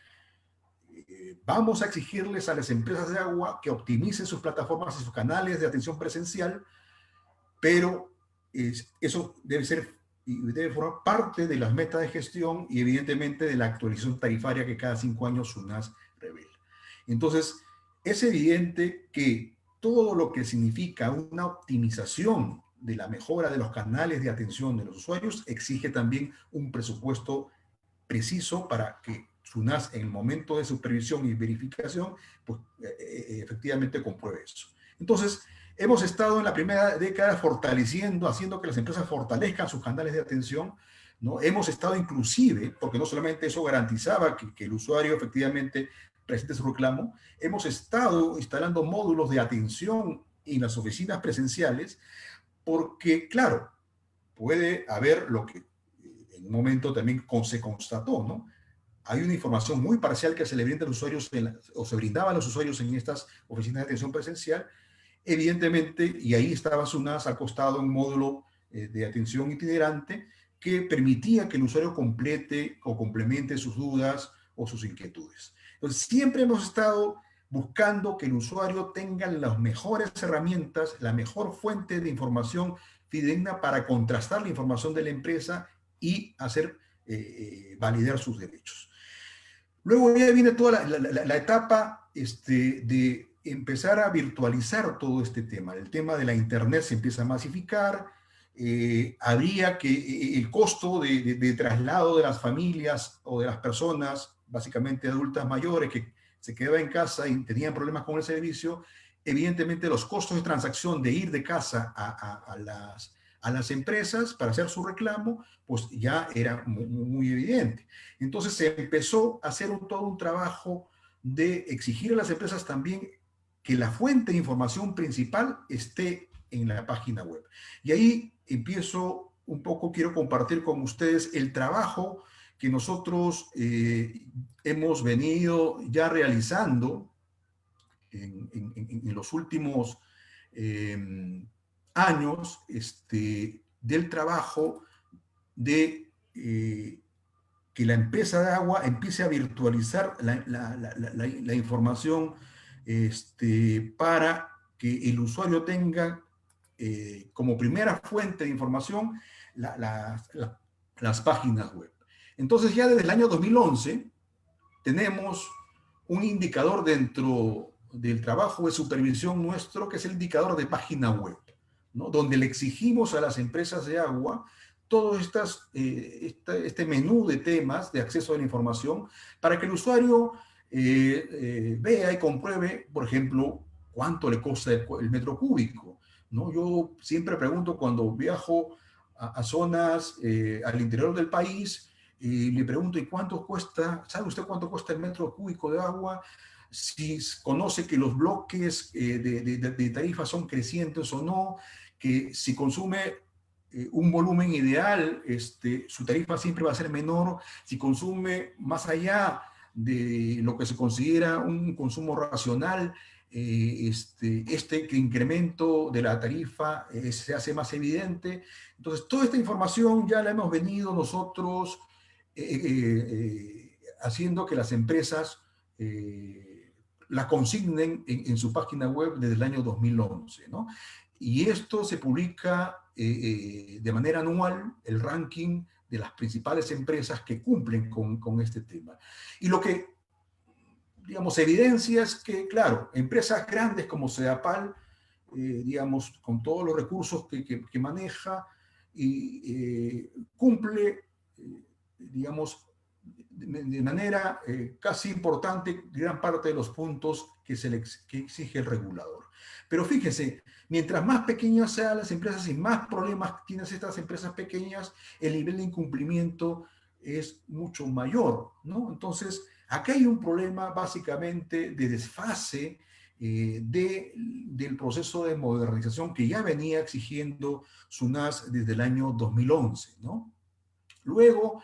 Speaker 5: vamos a exigirles a las empresas de agua que optimicen sus plataformas y sus canales de atención presencial, pero eso debe formar parte de las metas de gestión y evidentemente de la actualización tarifaria que cada 5 años SUNAS revela. Entonces, es evidente que todo lo que significa una optimización de la mejora de los canales de atención de los usuarios exige también un presupuesto preciso para que SUNAS en el momento de supervisión y verificación, pues efectivamente compruebe eso. Entonces, hemos estado en la primera década fortaleciendo, haciendo que las empresas fortalezcan sus canales de atención, ¿no? Hemos estado inclusive, porque no solamente eso garantizaba que el usuario efectivamente presente su reclamo, hemos estado instalando módulos de atención en las oficinas presenciales, porque, claro, puede haber lo que en un momento también se constató, ¿no? Hay una información muy parcial que se le brinda a los usuarios o se brindaba a los usuarios en estas oficinas de atención presencial, evidentemente, y ahí estaba SUNAS acostado en un módulo de atención itinerante que permitía que el usuario complete o complemente sus dudas o sus inquietudes. Entonces, siempre hemos estado buscando que el usuario tenga las mejores herramientas, la mejor fuente de información fidedigna para contrastar la información de la empresa y hacer validar sus derechos. Luego ya viene toda la etapa de empezar a virtualizar todo este tema. El tema de la internet se empieza a masificar, habría que el costo de traslado de las familias o de las personas, básicamente adultas mayores, que se quedaban en casa y tenían problemas con el servicio, evidentemente los costos de transacción de ir de casa a las empresas para hacer su reclamo, pues ya era muy evidente. Entonces se empezó a hacer todo un trabajo de exigir a las empresas también que la fuente de información principal esté en la página web. Y ahí empiezo un poco, quiero compartir con ustedes el trabajo que nosotros hemos venido ya realizando en los últimos años del trabajo de que la empresa de agua empiece a virtualizar la información para que el usuario tenga como primera fuente de información las páginas web. Entonces ya desde el año 2011 tenemos un indicador dentro del trabajo de supervisión nuestro, que es el indicador de página web, ¿no? Donde le exigimos a las empresas de agua todo este menú de temas de acceso a la información para que el usuario vea y compruebe, por ejemplo, cuánto le cuesta el metro cúbico, ¿no? Yo siempre pregunto cuando viajo a zonas al interior del país, y le pregunto, ¿y cuánto cuesta? ¿Sabe usted cuánto cuesta el metro cúbico de agua? Si conoce que los bloques de tarifas son crecientes o no, que si consume un volumen ideal, su tarifa siempre va a ser menor. Si consume más allá de lo que se considera un consumo racional, este incremento de la tarifa se hace más evidente. Entonces, toda esta información ya la hemos venido nosotros haciendo que las empresas la consignen en su página web desde el año 2011, ¿no? Y esto se publica de manera anual, el ranking de las principales empresas que cumplen con este tema. Y lo que, digamos, evidencia es que, claro, empresas grandes como Sedapal, digamos, con todos los recursos que maneja, cumple, digamos, de manera casi importante gran parte de los puntos que exige el regulador. Pero fíjense, mientras más pequeñas sean las empresas y más problemas tienen estas empresas pequeñas, el nivel de incumplimiento es mucho mayor, ¿no? Entonces, acá hay un problema básicamente de desfase del proceso de modernización que ya venía exigiendo SUNAS desde el año 2011, ¿no? Luego,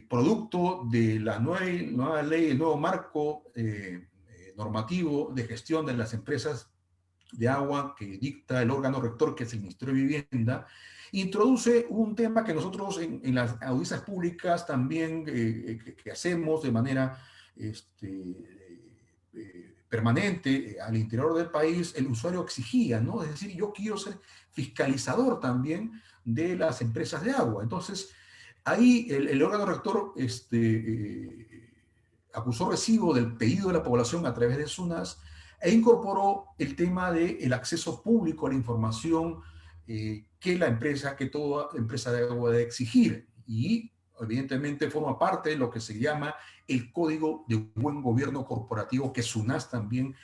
Speaker 5: producto de la nueva ley, el nuevo marco normativo de gestión de las empresas de agua que dicta el órgano rector, que es el Ministerio de Vivienda, introduce un tema que nosotros en las audiencias públicas también que hacemos de manera permanente al interior del país, el usuario exigía, ¿no? Es decir, yo quiero ser fiscalizador también de las empresas de agua. Entonces, ahí el órgano rector acusó recibo del pedido de la población a través de SUNAS e incorporó el tema del acceso público a la información que toda empresa de agua debe exigir. Y evidentemente forma parte de lo que se llama el Código de Buen Gobierno Corporativo, que SUNAS también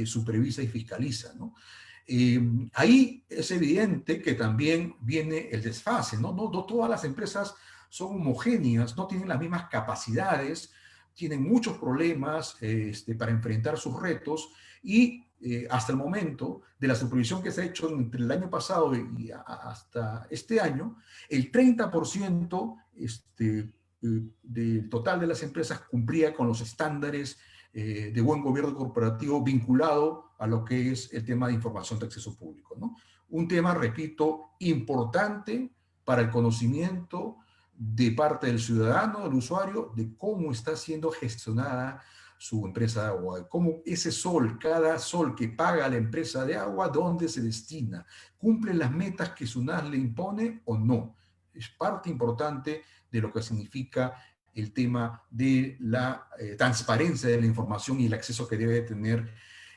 Speaker 5: supervisa y fiscaliza, ¿no? Ahí es evidente que también viene el desfase, ¿no? No todas las empresas son homogéneas, no tienen las mismas capacidades, tienen muchos problemas para enfrentar sus retos y hasta el momento de la supervisión que se ha hecho entre el año pasado y hasta este año, el 30% del total de las empresas cumplía con los estándares de buen gobierno corporativo vinculado a lo que es el tema de información de acceso público, ¿no? Un tema, repito, importante para el conocimiento de parte del ciudadano, del usuario, de cómo está siendo gestionada su empresa de agua, de cómo ese sol, cada sol que paga la empresa de agua, ¿dónde se destina? ¿Cumple las metas que SUNAS le impone o no? Es parte importante de lo que significa el tema de la transparencia de la información y el acceso que debe tener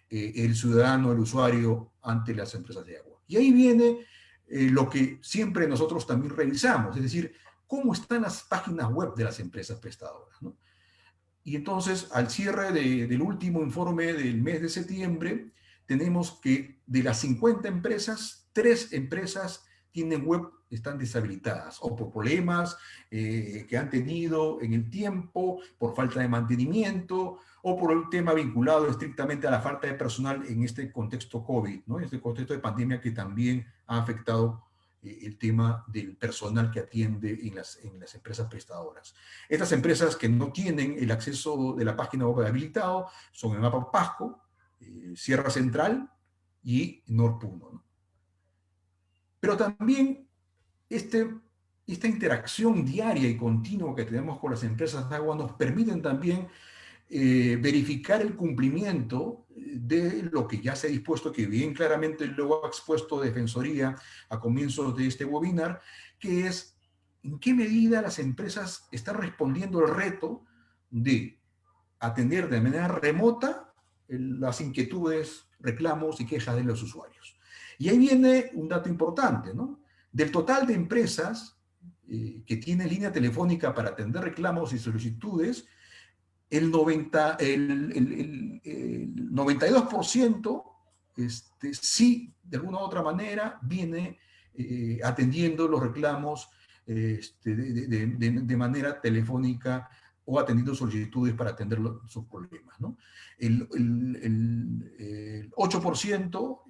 Speaker 5: el ciudadano, el usuario, ante las empresas de agua. Y ahí viene lo que siempre nosotros también revisamos, es decir, cómo están las páginas web de las empresas prestadoras, ¿no? Y entonces, al cierre del último informe del mes de septiembre, tenemos que de las 50 empresas, 3 empresas tienen web, están deshabilitadas, o por problemas que han tenido en el tiempo, por falta de mantenimiento, o por un tema vinculado estrictamente a la falta de personal en este contexto COVID, ¿no? En este contexto de pandemia que también ha afectado el tema del personal que atiende en las empresas prestadoras. Estas empresas que no tienen el acceso de la página web habilitado son el Mapa Pasco, Sierra Central y Norpuno, ¿no? Pero también esta interacción diaria y continua que tenemos con las empresas de agua nos permiten también verificar el cumplimiento de lo que ya se ha dispuesto, que bien claramente luego ha expuesto Defensoría a comienzos de este webinar, que es en qué medida las empresas están respondiendo al reto de atender de manera remota las inquietudes, reclamos y quejas de los usuarios. Y ahí viene un dato importante, ¿no? Del total de empresas que tienen línea telefónica para atender reclamos y solicitudes, el 92% sí, de alguna u otra manera, viene atendiendo los reclamos de manera telefónica o atendiendo solicitudes para atender sus problemas, ¿no? El 8%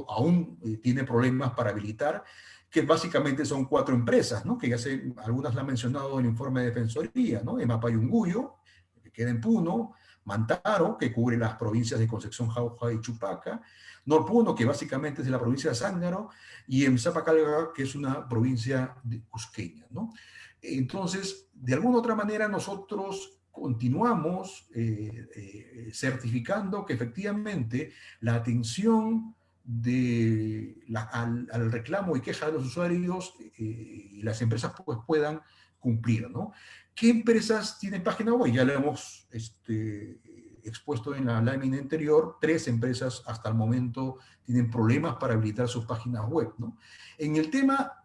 Speaker 5: aún tiene problemas para habilitar, que básicamente son 4 empresas, ¿no? Que algunas la han mencionado en el informe de Defensoría, ¿no? Emapayunguyo, que queda en Puno, Mantaro, que cubre las provincias de Concepción, Jauja y Chupaca, Norpuno, que básicamente es de la provincia de Zángaro, y Emsapacalga, que es una provincia cusqueña, ¿no? Entonces, de alguna u otra manera, nosotros continuamos certificando que efectivamente la atención al reclamo y queja de los usuarios y las empresas pues puedan cumplir, ¿no? ¿Qué empresas tienen página web? Ya lo hemos expuesto en la lámina anterior. 3 empresas hasta el momento tienen problemas para habilitar sus páginas web, ¿no? En el tema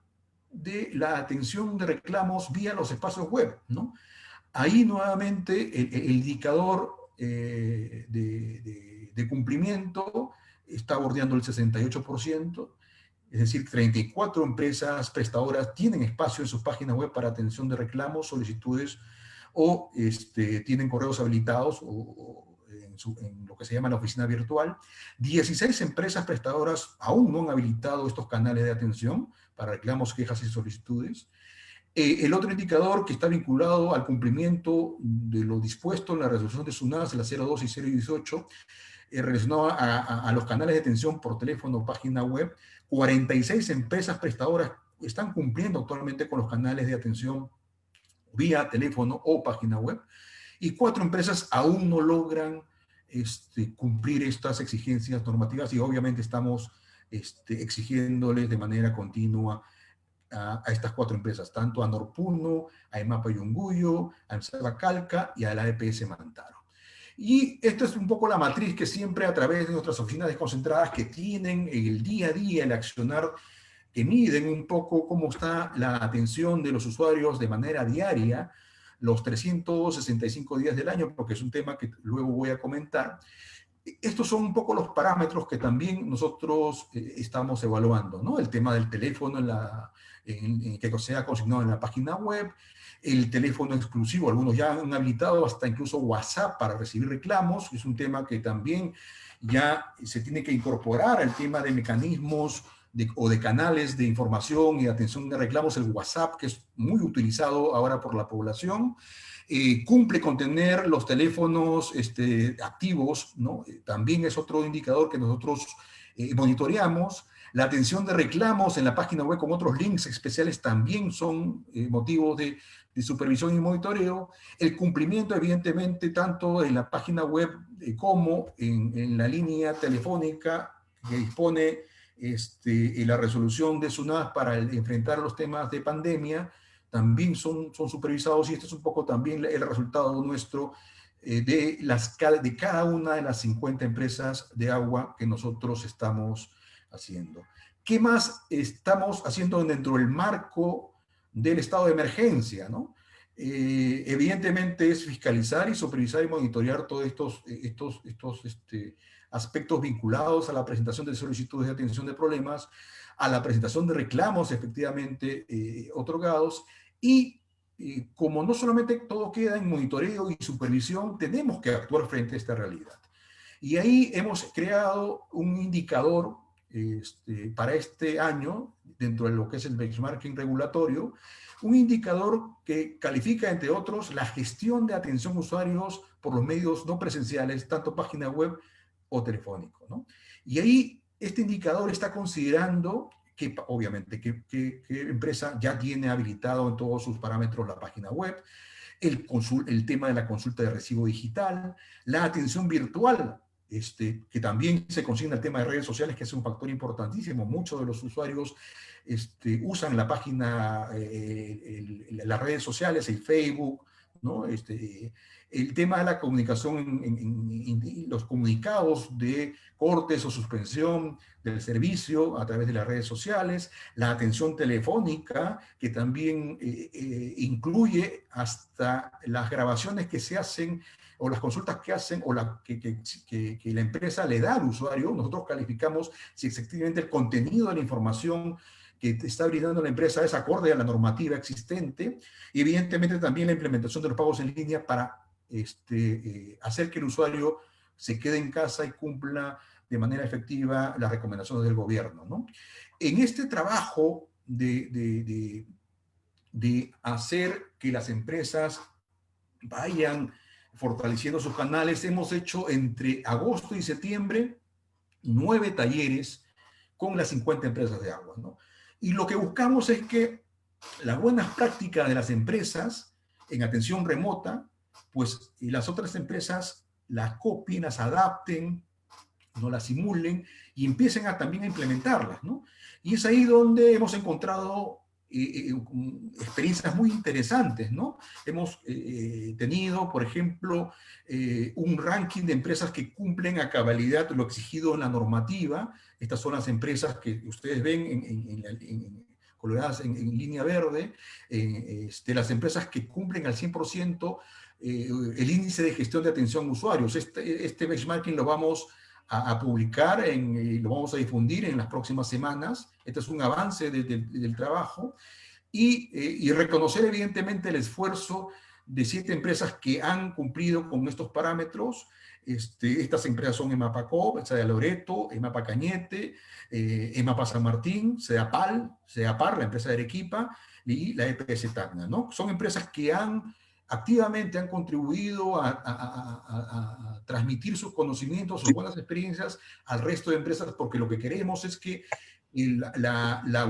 Speaker 5: de la atención de reclamos vía los espacios web, ¿no? Ahí nuevamente el indicador de cumplimiento está bordeando el 68%, es decir, 34 empresas prestadoras tienen espacio en sus páginas web para atención de reclamos, solicitudes, o tienen correos habilitados en lo que se llama la oficina virtual. 16 empresas prestadoras aún no han habilitado estos canales de atención para reclamos, quejas y solicitudes. El otro indicador que está vinculado al cumplimiento de lo dispuesto en la resolución de SUNAS, la 02 y 018, relacionado a los canales de atención por teléfono o página web, 46 empresas prestadoras están cumpliendo actualmente con los canales de atención vía teléfono o página web, y 4 empresas aún no logran cumplir estas exigencias normativas, y obviamente estamos exigiéndoles de manera continua a estas 4 empresas, tanto a Norpuno, a EMAPA Yunguyo, a EMSABA Calca y a la EPS Mantaro. Y esta es un poco la matriz que siempre a través de nuestras oficinas desconcentradas que tienen el día a día, el accionar, que miden un poco cómo está la atención de los usuarios de manera diaria, los 365 días del año, porque es un tema que luego voy a comentar. Estos son un poco los parámetros que también nosotros estamos evaluando, ¿no? El tema del teléfono que sea consignado en la página web, el teléfono exclusivo, algunos ya han habilitado hasta incluso WhatsApp para recibir reclamos, es un tema que también ya se tiene que incorporar al tema de mecanismos o de canales de información y de atención de reclamos, el WhatsApp, que es muy utilizado ahora por la población. Cumple con tener los teléfonos activos, ¿no? También es otro indicador que nosotros monitoreamos. La atención de reclamos en la página web con otros links especiales también son motivos de supervisión y monitoreo. El cumplimiento, evidentemente, tanto en la página web como en la línea telefónica que dispone la resolución de SUNAS para enfrentar los temas de pandemia, también son supervisados, y esto es un poco también el resultado nuestro de cada una de las 50 empresas de agua que nosotros estamos haciendo. ¿Qué más estamos haciendo dentro del marco del estado de emergencia, ¿no? Evidentemente es fiscalizar y supervisar y monitorear todos estos aspectos vinculados a la presentación de solicitudes de atención de problemas, a la presentación de reclamos efectivamente otorgados, y como no solamente todo queda en monitoreo y supervisión, tenemos que actuar frente a esta realidad. Y ahí hemos creado un indicador para este año, dentro de lo que es el benchmarking regulatorio, un indicador que califica, entre otros, la gestión de atención a usuarios por los medios no presenciales, tanto página web o telefónico, ¿no? Y ahí este indicador está considerando que, obviamente, que empresa ya tiene habilitado en todos sus parámetros la página web, el tema de la consulta de recibo digital, la atención virtual, que también se consigna el tema de redes sociales, que es un factor importantísimo. Muchos de los usuarios usan la página, las redes sociales, el Facebook, ¿no? El tema de la comunicación, los comunicados de cortes o suspensión del servicio a través de las redes sociales, la atención telefónica, que también incluye hasta las grabaciones que se hacen o las consultas que hacen o que la empresa le da al usuario. Nosotros calificamos si efectivamente el contenido de la información que está brindando la empresa es acorde a la normativa existente, y evidentemente también la implementación de los pagos en línea para hacer que el usuario se quede en casa y cumpla de manera efectiva las recomendaciones del gobierno, ¿no? En este trabajo de hacer que las empresas vayan fortaleciendo sus canales, hemos hecho entre agosto y septiembre 9 talleres con las 50 empresas de agua, ¿no? Y lo que buscamos es que las buenas prácticas de las empresas en atención remota, pues y las otras empresas las copien, las adapten, no las simulen y empiecen también a implementarlas, ¿no? Y es ahí donde hemos encontrado experiencias muy interesantes, ¿no? Hemos tenido, por ejemplo, un ranking de empresas que cumplen a cabalidad lo exigido en la normativa. Estas son las empresas que ustedes ven coloreadas en línea verde, las empresas que cumplen al 100% el índice de gestión de atención a usuarios. Este benchmarking lo vamos a publicar, lo vamos a difundir en las próximas semanas. Este es un avance del trabajo, y reconocer evidentemente el esfuerzo de 7 empresas que han cumplido con estos parámetros, Estas empresas son EMAPACO, SEA Loreto, EMAPA Cañete, EMAPA San Martín, SEAPAL, SEAPAR, la empresa de Arequipa, y la EPS Tacna, ¿no? Son empresas que activamente han contribuido a transmitir sus conocimientos, sus buenas experiencias al resto de empresas, porque lo que queremos es que el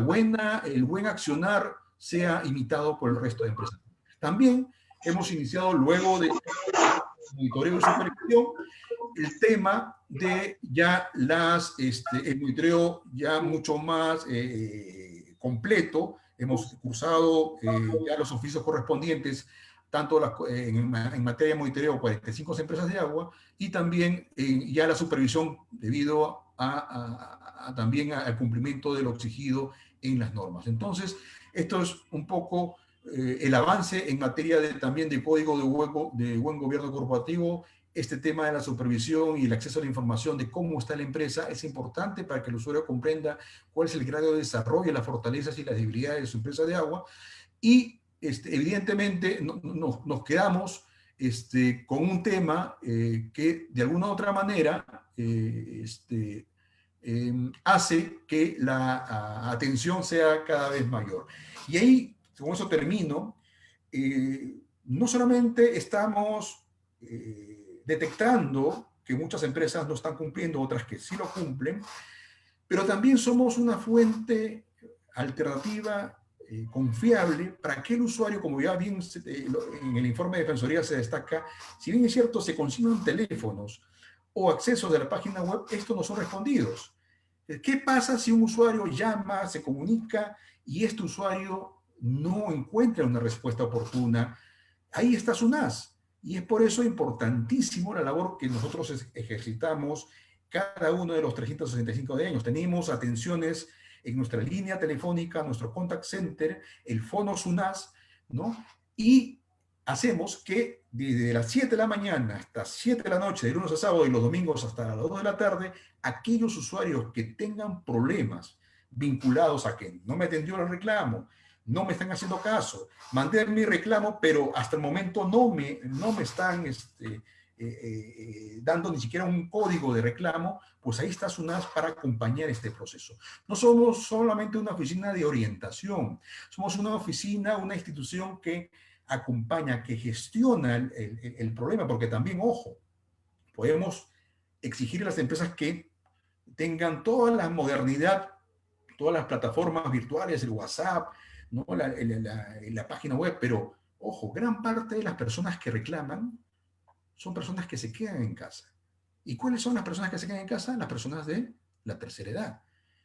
Speaker 5: buen accionar sea imitado por el resto de empresas. También hemos iniciado, luego de monitoreo y supervisión, el tema de ya el monitoreo ya mucho más completo. Hemos cursado ya los oficios correspondientes, tanto en materia de monitoreo, 45 empresas de agua, y también ya la supervisión debido también al cumplimiento de lo exigido en las normas. Entonces, esto es un poco el avance en materia también de código de buen gobierno corporativo. Este tema de la supervisión y el acceso a la información de cómo está la empresa es importante para que el usuario comprenda cuál es el grado de desarrollo, las fortalezas y las debilidades de su empresa de agua. Y evidentemente nos quedamos con un tema que de alguna u otra manera hace que la atención sea cada vez mayor. Y ahí, con eso termino, no solamente estamos detectando que muchas empresas no están cumpliendo, otras que sí lo cumplen, pero también somos una fuente alternativa confiable para aquel usuario, como ya bien en el informe de Defensoría se destaca, si bien es cierto, se consignan teléfonos o accesos de la página web, estos no son respondidos. ¿Qué pasa si un usuario llama, se comunica y este usuario no encuentra una respuesta oportuna? Ahí está SUNAS. Y es por eso importantísimo la labor que nosotros ejercitamos cada uno de los 365 años. Tenemos atenciones en nuestra línea telefónica, nuestro contact center, el fono SUNAS, ¿no? Y hacemos que desde las 7 de la mañana hasta 7 de la noche, de lunes a sábado y los domingos hasta las 2 de la tarde, aquellos usuarios que tengan problemas vinculados a que no me atendió el reclamo, no me están haciendo caso, mandé mi reclamo, pero hasta el momento no me están dando ni siquiera un código de reclamo, pues ahí está SUNAS para acompañar este proceso. No somos solamente una oficina de orientación, somos una oficina, una institución que acompaña, que gestiona el problema, porque también, ojo, podemos exigir a las empresas que tengan toda la modernidad, todas las plataformas virtuales, el WhatsApp, ¿no? la página web, pero ojo, gran parte de las personas que reclaman son personas que se quedan en casa. ¿Y cuáles son las personas que se quedan en casa? Las personas de la tercera edad.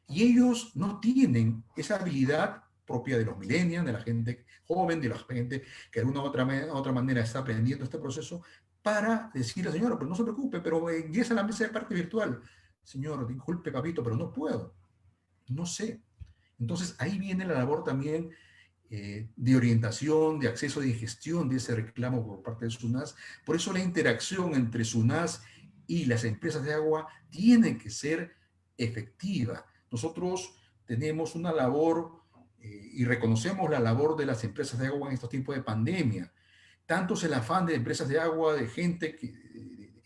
Speaker 5: Y ellos no tienen esa habilidad propia de los millennials, de la gente joven, de la gente que de alguna u otra manera está aprendiendo este proceso, para decirle, señora, pero no se preocupe, pero ingresa a la mesa de parte virtual. Señor, disculpe, papito, pero no puedo. No sé. Entonces, ahí viene la labor también de orientación, de acceso, de gestión de ese reclamo por parte de SUNAS. Por eso la interacción entre SUNAS y las empresas de agua tiene que ser efectiva. Nosotros tenemos una labor y reconocemos la labor de las empresas de agua en estos tiempos de pandemia. Tanto es el afán de empresas de agua, de gente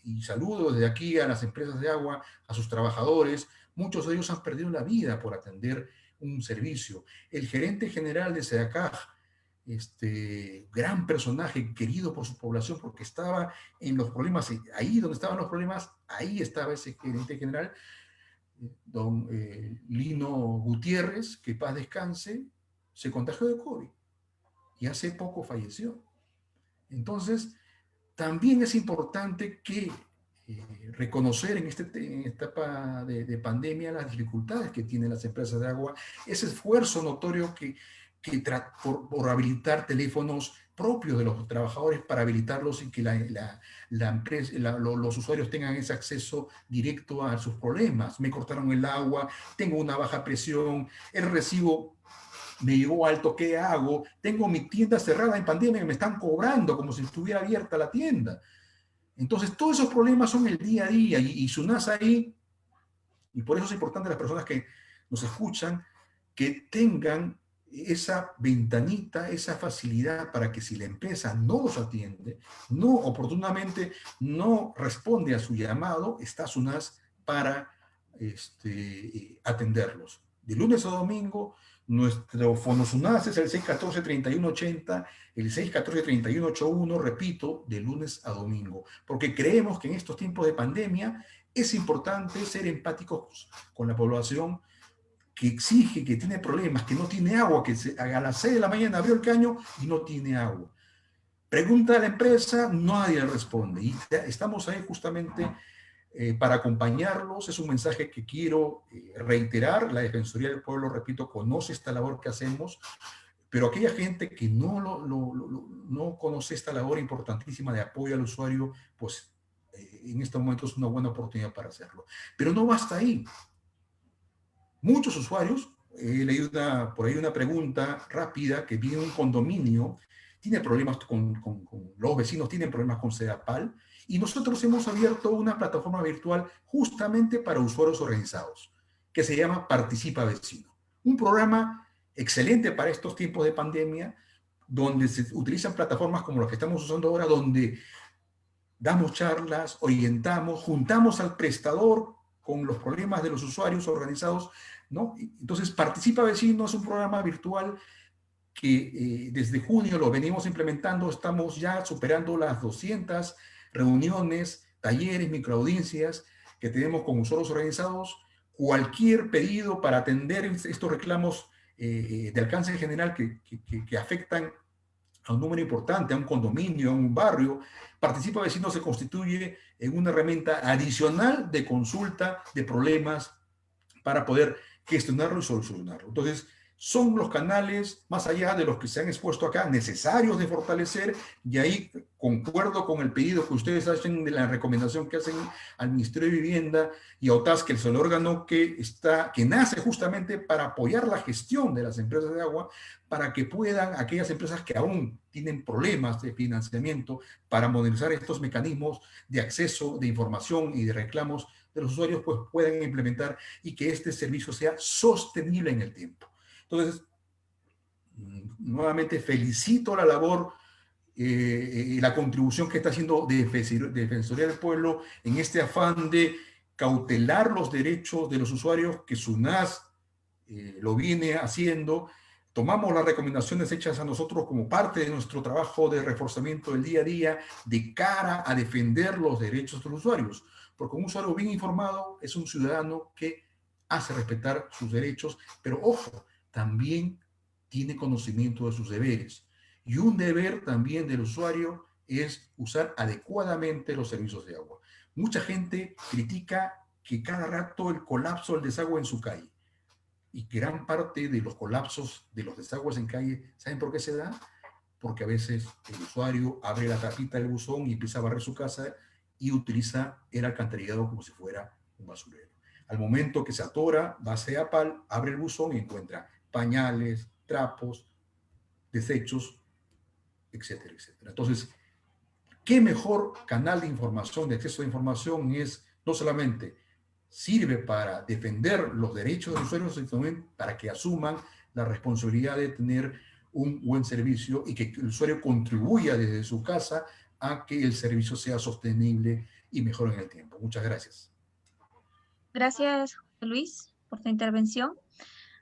Speaker 5: y saludo desde aquí a las empresas de agua, a sus trabajadores. Muchos de ellos han perdido la vida por atender un servicio. El gerente general de SEACAG, gran personaje querido por su población porque estaba en los problemas, ahí donde estaban los problemas, ahí estaba ese gerente general, don Lino Gutiérrez, que paz descanse, se contagió de COVID y hace poco falleció. Entonces, también es importante que reconocer en esta etapa de pandemia las dificultades que tienen las empresas de agua, ese esfuerzo notorio por habilitar teléfonos propios de los trabajadores para habilitarlos y que los usuarios tengan ese acceso directo a sus problemas. Me cortaron el agua, tengo una baja presión, el recibo me llegó alto, ¿qué hago? Tengo mi tienda cerrada en pandemia y me están cobrando como si estuviera abierta la tienda. Entonces, todos esos problemas son el día a día y SUNAS ahí, y por eso es importante las personas que nos escuchan, que tengan esa ventanita, esa facilidad para que si la empresa no los atiende, no oportunamente no responde a su llamado, está SUNAS para atenderlos. De lunes a domingo, nuestro fono SUNAS es el 614-3180, el 614-3181, repito, de lunes a domingo, porque creemos que en estos tiempos de pandemia es importante ser empáticos con la población que exige, que tiene problemas, que no tiene agua, que a las 6 de la mañana abrió el caño y no tiene agua. Pregunta a la empresa, nadie le responde. Y estamos ahí justamente para acompañarlos. Es un mensaje que quiero reiterar. La Defensoría del Pueblo, repito, conoce esta labor que hacemos, pero aquella gente que no conoce esta labor importantísima de apoyo al usuario, pues en este momento es una buena oportunidad para hacerlo. Pero no basta ahí. Muchos usuarios, he leído por ahí una pregunta rápida que viene un condominio, tiene problemas con los vecinos, tienen problemas con Sedapal, y nosotros hemos abierto una plataforma virtual justamente para usuarios organizados, que se llama Participa Vecino. Un programa excelente para estos tiempos de pandemia, donde se utilizan plataformas como las que estamos usando ahora, donde damos charlas, orientamos, juntamos al prestador con los problemas de los usuarios organizados, ¿no? Entonces, Participa Vecino es un programa virtual que desde junio lo venimos implementando, estamos ya superando las 200 reuniones, talleres, microaudiencias que tenemos con usuarios organizados. Cualquier pedido para atender estos reclamos de alcance general que afectan a un número importante, a un condominio, a un barrio, Participa Vecino se constituye en una herramienta adicional de consulta de problemas para poder gestionarlo y solucionarlo. Entonces, son los canales, más allá de los que se han expuesto acá, necesarios de fortalecer, y ahí concuerdo con el pedido que ustedes hacen de la recomendación que hacen al Ministerio de Vivienda y a OTAS, que es el órgano que nace justamente para apoyar la gestión de las empresas de agua, para que puedan aquellas empresas que aún tienen problemas de financiamiento para modernizar estos mecanismos de acceso, de información y de reclamos de los usuarios, pues puedan implementar y que este servicio sea sostenible en el tiempo. Entonces, nuevamente felicito la labor y la contribución que está haciendo Defensoría del Pueblo en este afán de cautelar los derechos de los usuarios que SUNAS lo viene haciendo. Tomamos las recomendaciones hechas a nosotros como parte de nuestro trabajo de reforzamiento del día a día de cara a defender los derechos de los usuarios, porque un usuario bien informado es un ciudadano que hace respetar sus derechos, pero ojo, también tiene conocimiento de sus deberes. Y un deber también del usuario es usar adecuadamente los servicios de agua. Mucha gente critica que cada rato el colapso del desagüe en su calle. Y gran parte de los colapsos de los desagües en calle, ¿saben por qué se da? Porque a veces el usuario abre la tapita del buzón y empieza a barrer su casa y utiliza el alcantarillado como si fuera un basurero. Al momento que se atora, va a Sedapal, abre el buzón y encuentra pañales, trapos, desechos, etcétera, etcétera. Entonces, ¿qué mejor canal de información, de acceso a información es no solamente sirve para defender los derechos de los usuarios, sino también para que asuman la responsabilidad de tener un buen servicio y que el usuario contribuya desde su casa a que el servicio sea sostenible y mejor en el tiempo? Muchas gracias.
Speaker 1: Gracias, Luis, por tu intervención.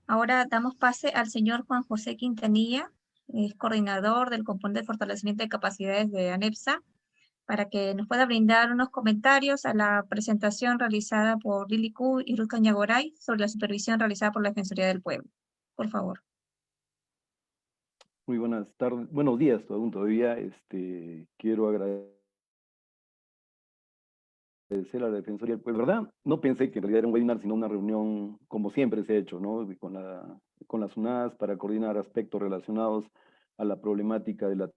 Speaker 1: Ahora damos pase al señor Juan José Quintanilla, es coordinador del componente de fortalecimiento de capacidades de ANEPSA, para que nos pueda brindar unos comentarios a la presentación realizada por Lili Ku y Ruth Cañagoray sobre la supervisión realizada por la Defensoría del Pueblo. Por favor.
Speaker 6: Muy buenas tardes, buenos días aún todavía. Quiero agradecer a la Defensoría del Pueblo. ¿Verdad? No pensé que en realidad era un webinar, sino una reunión como siempre se ha hecho, ¿no? Con las UNAS para coordinar aspectos relacionados a la problemática de la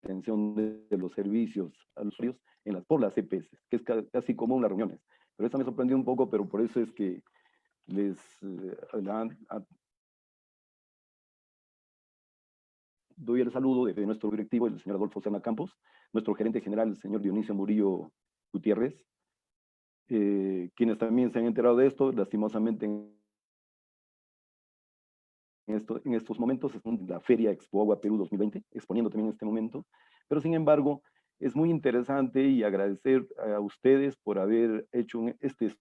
Speaker 6: atención de los servicios a los usuarios por las EPS, que es casi común las reuniones. Pero esta me sorprendió un poco, pero por eso es que les doy el saludo de nuestro directivo, el señor Adolfo Serna Campos, nuestro gerente general, el señor Dionisio Murillo Gutiérrez, quienes también se han enterado de esto, lastimosamente en en estos momentos, es la Feria Expo Agua Perú 2020, exponiendo también en este momento, pero sin embargo, es muy interesante y agradecer a ustedes por haber hecho este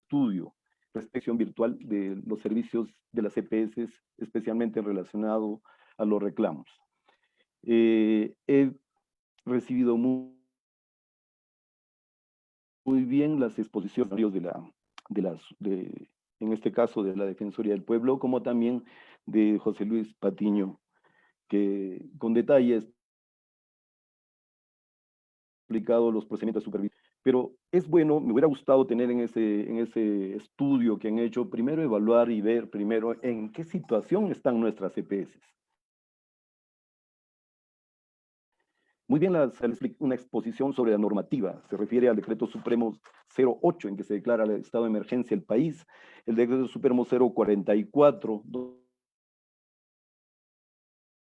Speaker 6: estudio, respección virtual de los servicios de las EPS, especialmente relacionado a los reclamos. He recibido muy bien las exposiciones en este caso de la Defensoría del Pueblo, como también de José Luis Patiño, que con detalles explicado los procedimientos de supervisión. Pero es bueno, me hubiera gustado tener en ese estudio que han hecho, primero evaluar y ver primero en qué situación están nuestras EPS. Muy bien, una exposición sobre la normativa, se refiere al Decreto Supremo 08, en que se declara el estado de emergencia del país, el Decreto Supremo 044,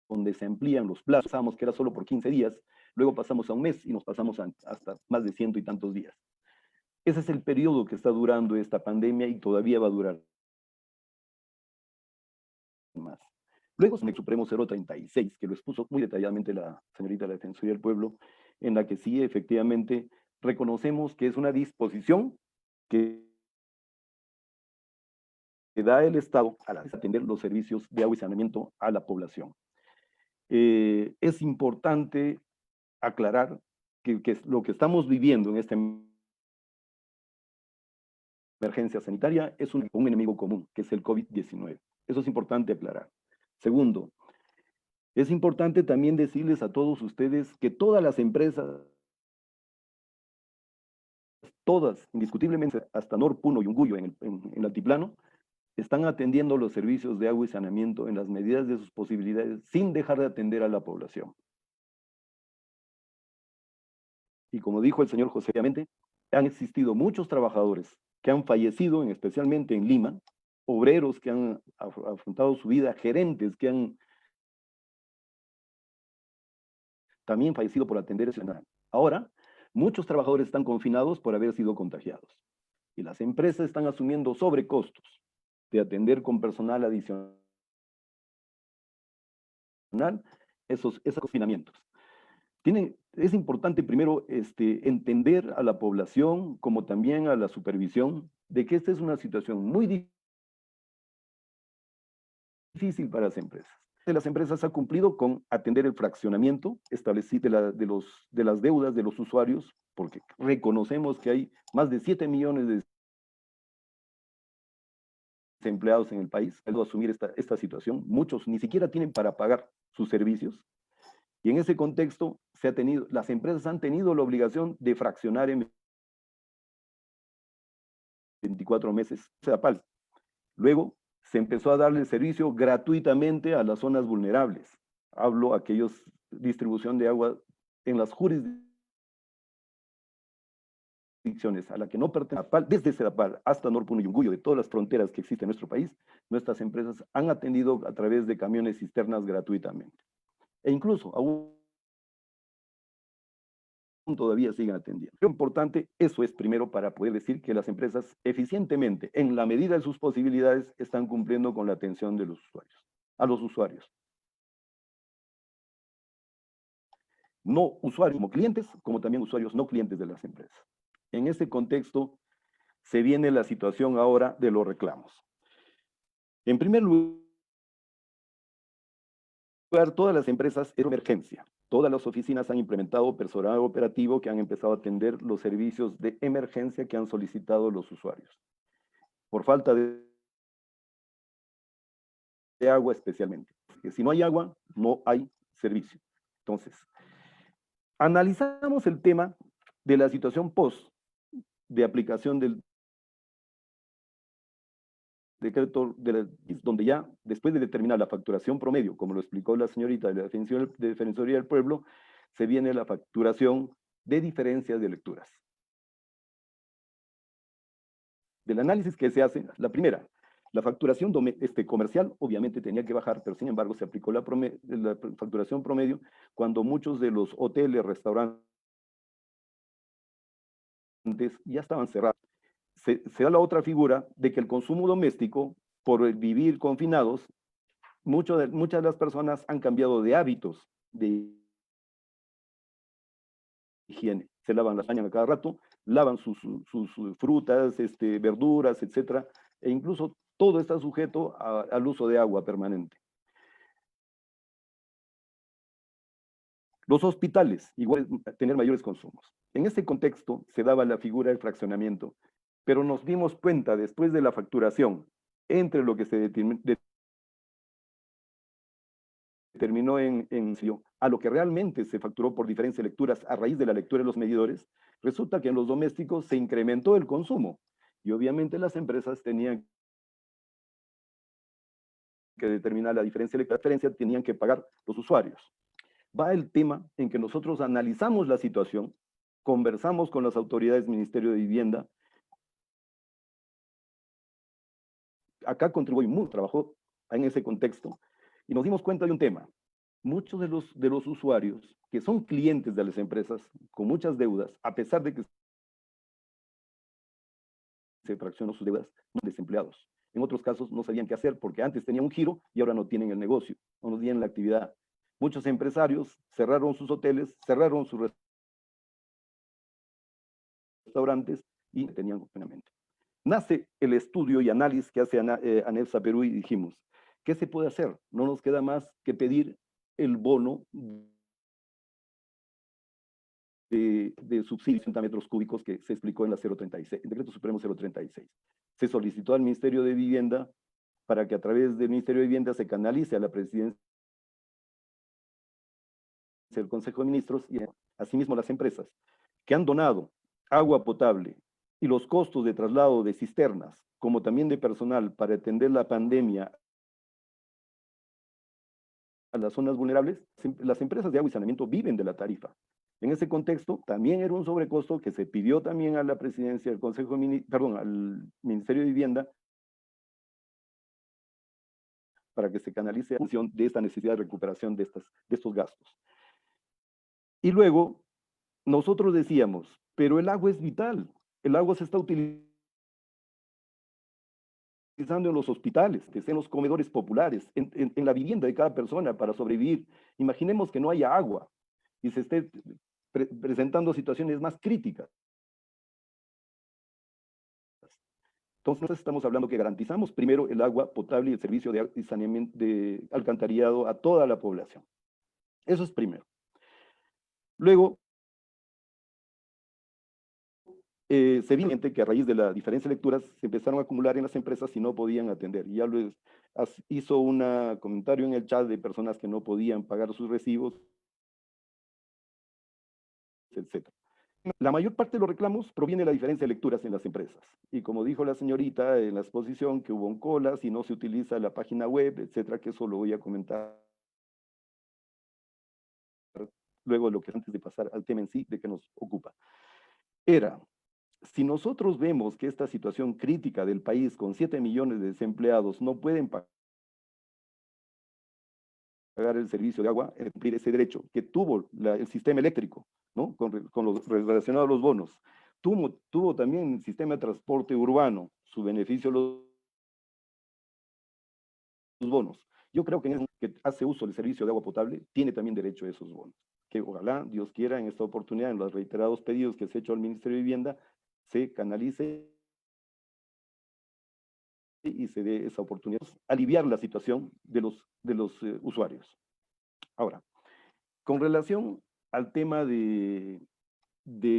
Speaker 6: donde se amplían los plazos, pensábamos que era solo por 15 días, luego pasamos a un mes y nos pasamos hasta más de 100 y tantos días. Ese es el periodo que está durando esta pandemia y todavía va a durar más. Luego, en el Supremo 036, que lo expuso muy detalladamente la señorita de la Defensoría del Pueblo, en la que sí, efectivamente, reconocemos que es una disposición que da el Estado a atender los servicios de agua y saneamiento a la población. Es importante aclarar que lo que estamos viviendo en esta emergencia sanitaria es un enemigo común, que es el COVID-19. Eso es importante aclarar. Segundo, es importante también decirles a todos ustedes que todas las empresas, todas, indiscutiblemente, hasta Norpuno y Unguyo en el altiplano, están atendiendo los servicios de agua y saneamiento en las medidas de sus posibilidades, sin dejar de atender a la población. Y como dijo el señor José, obviamente, han existido muchos trabajadores que han fallecido, especialmente en Lima, obreros que han afrontado su vida, gerentes que han también fallecido por atender ese canal. Ahora, muchos trabajadores están confinados por haber sido contagiados. Y las empresas están asumiendo sobrecostos de atender con personal adicional esos confinamientos. Es importante primero entender a la población, como también a la supervisión, de que esta es una situación muy difícil para las empresas. Las empresas han cumplido con atender el fraccionamiento establecido de las deudas de los usuarios, porque reconocemos que hay más de 7 millones de empleados en el país. Al asumir esta situación, muchos ni siquiera tienen para pagar sus servicios. Y en ese contexto, las empresas han tenido la obligación de fraccionar en 24 meses. Luego, se empezó a darle servicio gratuitamente a las zonas vulnerables. Hablo aquellos distribución de agua en las jurisdicciones a la que no pertenece, desde Sedapal hasta Norpuno y Unguyo, de todas las fronteras que existen en nuestro país, nuestras empresas han atendido a través de camiones cisternas gratuitamente. E incluso aún todavía siguen atendiendo. Lo importante, eso es primero para poder decir que las empresas eficientemente, en la medida de sus posibilidades, están cumpliendo con la atención de los usuarios, a los usuarios. No usuarios como clientes, como también usuarios no clientes de las empresas. En ese contexto, se viene la situación ahora de los reclamos. En primer lugar, todas las empresas de emergencia. Todas las oficinas han implementado personal operativo que han empezado a atender los servicios de emergencia que han solicitado los usuarios. Por falta de agua especialmente. Porque si no hay agua, no hay servicio. Entonces, analizamos el tema de la situación post de aplicación del decreto, donde ya después de determinar la facturación promedio, como lo explicó la señorita de la Defensoría del Pueblo, se viene la facturación de diferencias de lecturas. Del análisis que se hace, la primera, la facturación comercial obviamente tenía que bajar, pero sin embargo se aplicó la facturación promedio cuando muchos de los hoteles, restaurantes ya estaban cerrados. Se da la otra figura de que el consumo doméstico por vivir confinados, muchas de las personas han cambiado de hábitos de higiene. Se lavan las manos a cada rato, lavan sus frutas, verduras, etcétera, e incluso todo está sujeto al uso de agua permanente. Los hospitales, igual tener mayores consumos. En este contexto se daba la figura del fraccionamiento, pero nos dimos cuenta después de la facturación entre lo que se determinó a lo que realmente se facturó por diferencia de lecturas a raíz de la lectura de los medidores, resulta que en los domésticos se incrementó el consumo y obviamente las empresas tenían que determinar la diferencia de transferencia, tenían que pagar los usuarios. Va el tema en que nosotros analizamos la situación, conversamos con las autoridades del Ministerio de Vivienda. Acá contribuí mucho, trabajó en ese contexto, y nos dimos cuenta de un tema. Muchos de los usuarios que son clientes de las empresas con muchas deudas, a pesar de que se fraccionó sus deudas, no desempleados. En otros casos no sabían qué hacer porque antes tenían un giro y ahora no tienen el negocio, no tienen la actividad. Muchos empresarios cerraron sus hoteles, cerraron sus restaurantes y tenían confinamiento. Nace el estudio y análisis que hace ANEFSA Perú y dijimos, ¿qué se puede hacer? No nos queda más que pedir el bono de subsidio de 60 metros cúbicos que se explicó en la 036, el Decreto Supremo 036. Se solicitó al Ministerio de Vivienda para que a través del Ministerio de Vivienda se canalice a la Presidencia del Consejo de Ministros y asimismo las empresas que han donado agua potable y los costos de traslado de cisternas, como también de personal para atender la pandemia a las zonas vulnerables, las empresas de agua y saneamiento viven de la tarifa. En ese contexto, también era un sobrecosto que se pidió también a la Presidencia del Consejo, al Ministerio de Vivienda, para que se canalice en función de esta necesidad de recuperación de estos gastos. Y luego, nosotros decíamos, pero el agua es vital, el agua se está utilizando en los hospitales, que en los comedores populares, en la vivienda de cada persona para sobrevivir. Imaginemos que no haya agua y se esté presentando situaciones más críticas. Entonces estamos hablando que garantizamos primero el agua potable y el servicio de saneamiento de alcantarillado a toda la población. Eso es primero. Luego, se vio que a raíz de la diferencia de lecturas se empezaron a acumular en las empresas y no podían atender. Y ya hizo un comentario en el chat de personas que no podían pagar sus recibos, etc. La mayor parte de los reclamos proviene de la diferencia de lecturas en las empresas. Y como dijo la señorita en la exposición, que hubo colas y no se utiliza la página web, etcétera, que eso lo voy a comentar luego de lo que antes de pasar al tema en sí de que nos ocupa. Si nosotros vemos que esta situación crítica del país con 7 millones de desempleados no pueden pagar el servicio de agua, cumplir ese derecho que tuvo el sistema eléctrico, ¿no? Con lo relacionado a los bonos. Tuvo también el sistema de transporte urbano, su beneficio los bonos. Yo creo que en el que hace uso del servicio de agua potable tiene también derecho a esos bonos. Que ojalá, Dios quiera, en esta oportunidad, en los reiterados pedidos que se ha hecho al Ministerio de Vivienda, se canalice y se dé esa oportunidad, aliviar la situación de los usuarios. Ahora, con relación al tema de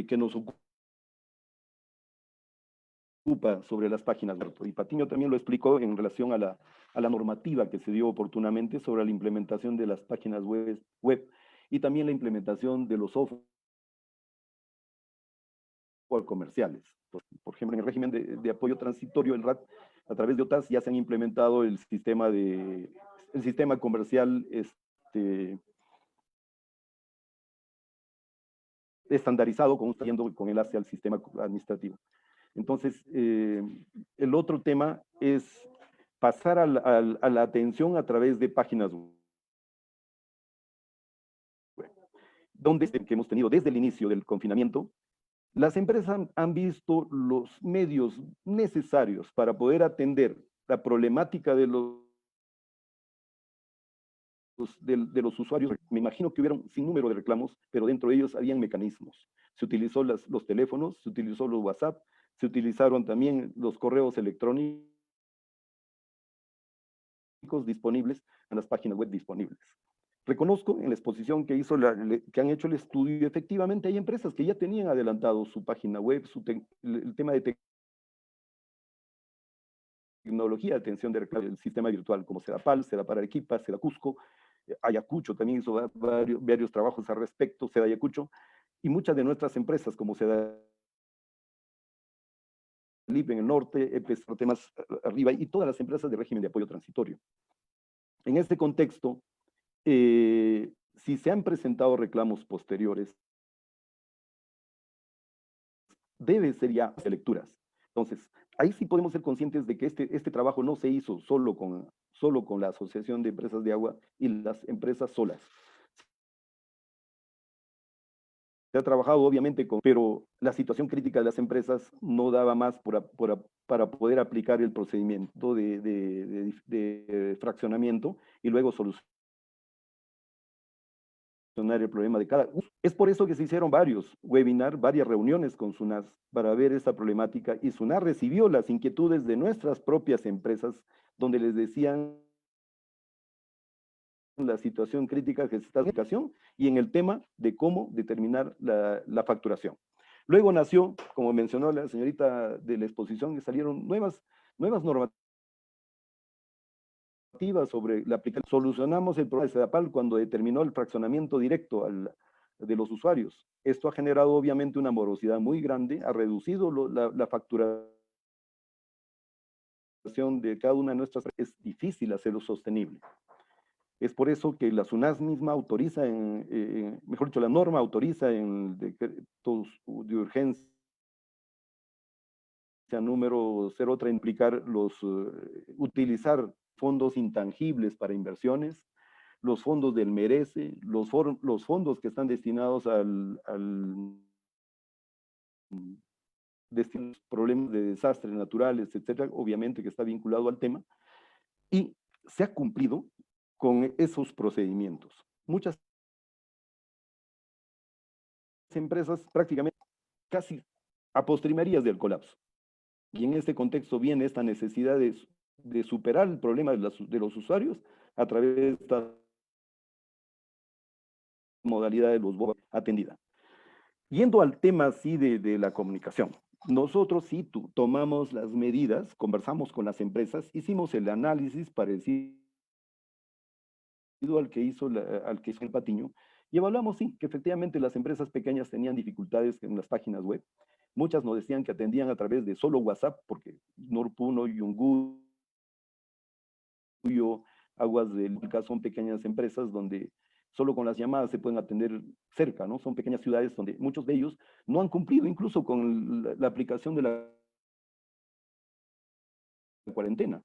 Speaker 6: que nos ocupa sobre las páginas web, y Patiño también lo explicó en relación a la normativa que se dio oportunamente sobre la implementación de las páginas web y también la implementación de los software comerciales. Por ejemplo, en el régimen de apoyo transitorio, el RAT, a través de OTAS ya se han implementado el sistema comercial estandarizado con enlace al sistema administrativo. Entonces, el otro tema es pasar a la atención a través de páginas web, donde que hemos tenido desde el inicio del confinamiento. Las empresas han visto los medios necesarios para poder atender la problemática de los usuarios, me imagino que hubieron sin número de reclamos, pero dentro de ellos habían mecanismos. Se utilizó los teléfonos, se utilizó los WhatsApp, se utilizaron también los correos electrónicos disponibles en las páginas web disponibles. Reconozco en la exposición que que han hecho el estudio, efectivamente hay empresas que ya tenían adelantado su página web, el tema de tecnología de atención de reclamos, el sistema virtual como Sedapal, Sedapal Arequipa, Sedacusco, Ayacucho también hizo varios trabajos al respecto, Sedayacucho, y muchas de nuestras empresas como Sedalip en el norte, EPES Norte más arriba, y todas las empresas de régimen de apoyo transitorio. En este contexto, si se han presentado reclamos posteriores, debe ser ya de lecturas. Entonces, ahí sí podemos ser conscientes de que este trabajo no se hizo solo con la Asociación de Empresas de Agua y las empresas solas. Se ha trabajado obviamente pero la situación crítica de las empresas no daba más para poder aplicar el procedimiento de fraccionamiento y luego solucionar el problema de cada uno. Es por eso que se hicieron varios webinars, varias reuniones con SUNAS para ver esta problemática, y SUNAS recibió las inquietudes de nuestras propias empresas, donde les decían la situación crítica que se está en aplicación y en el tema de cómo determinar la facturación. Luego nació, como mencionó la señorita de la exposición, que salieron nuevas normativas sobre la aplicación. Solucionamos el problema de Sedapal cuando determinó el fraccionamiento directo de los usuarios. Esto ha generado obviamente una morosidad muy grande, ha reducido la facturación de cada una de nuestras. Es difícil hacerlo sostenible. Es por eso que la SUNAS misma autoriza, mejor dicho, la norma autoriza en decretos de urgencia número 030 implicar utilizar fondos intangibles para inversiones, los fondos del MERECE, los fondos que están destinados al problemas de desastres naturales, etcétera, obviamente que está vinculado al tema, y se ha cumplido con esos procedimientos. Muchas empresas prácticamente casi a postrimerías del colapso. Y en este contexto viene esta necesidad de superar el problema de los usuarios a través de esta modalidad de los bots atendida. Yendo al tema sí de la comunicación, nosotros sí tomamos las medidas, conversamos con las empresas, hicimos el análisis parecido al que hizo el Patiño, y evaluamos sí, que efectivamente las empresas pequeñas tenían dificultades en las páginas web. Muchas nos decían que atendían a través de solo WhatsApp, porque Norpuno, Yunguyo, Aguas del Volcán son pequeñas empresas donde solo con las llamadas se pueden atender cerca, ¿no? Son pequeñas ciudades donde muchos de ellos no han cumplido incluso con la aplicación de la cuarentena.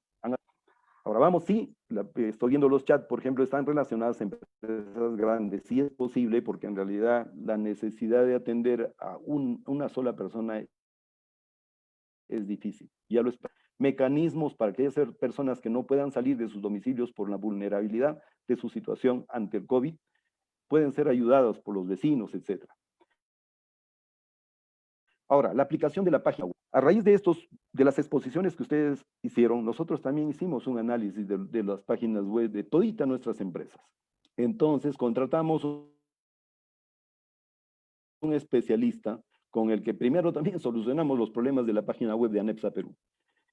Speaker 6: Ahora vamos, sí, estoy viendo los chats, por ejemplo, están relacionadas a empresas grandes. Sí es posible, porque en realidad la necesidad de atender a una sola persona es difícil. Ya lo mecanismos para aquellas personas que no puedan salir de sus domicilios por la vulnerabilidad de su situación ante el COVID, pueden ser ayudados por los vecinos, etc. Ahora, la aplicación de la página web. A raíz de las exposiciones que ustedes hicieron, nosotros también hicimos un análisis de las páginas web de toditas nuestras empresas. Entonces, contratamos un especialista con el que primero también solucionamos los problemas de la página web de ANEPSA Perú.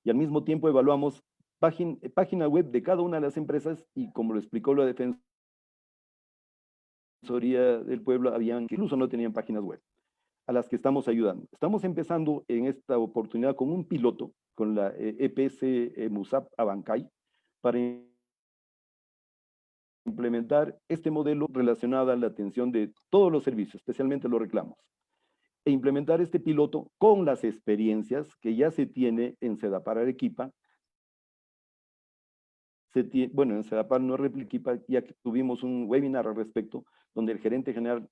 Speaker 6: Y al mismo tiempo evaluamos página web de cada una de las empresas, y como lo explicó la Defensoría del Pueblo, que incluso no tenían páginas web, a las que estamos ayudando. Estamos empezando en esta oportunidad con un piloto, con la EPS MUSAP Abancay, para implementar este modelo relacionado a la atención de todos los servicios, especialmente los reclamos, e implementar este piloto con las experiencias que ya se tiene en Sedapal Arequipa. Bueno, en Sedapal no Arequipa, ya que tuvimos un webinar al respecto, donde el gerente general,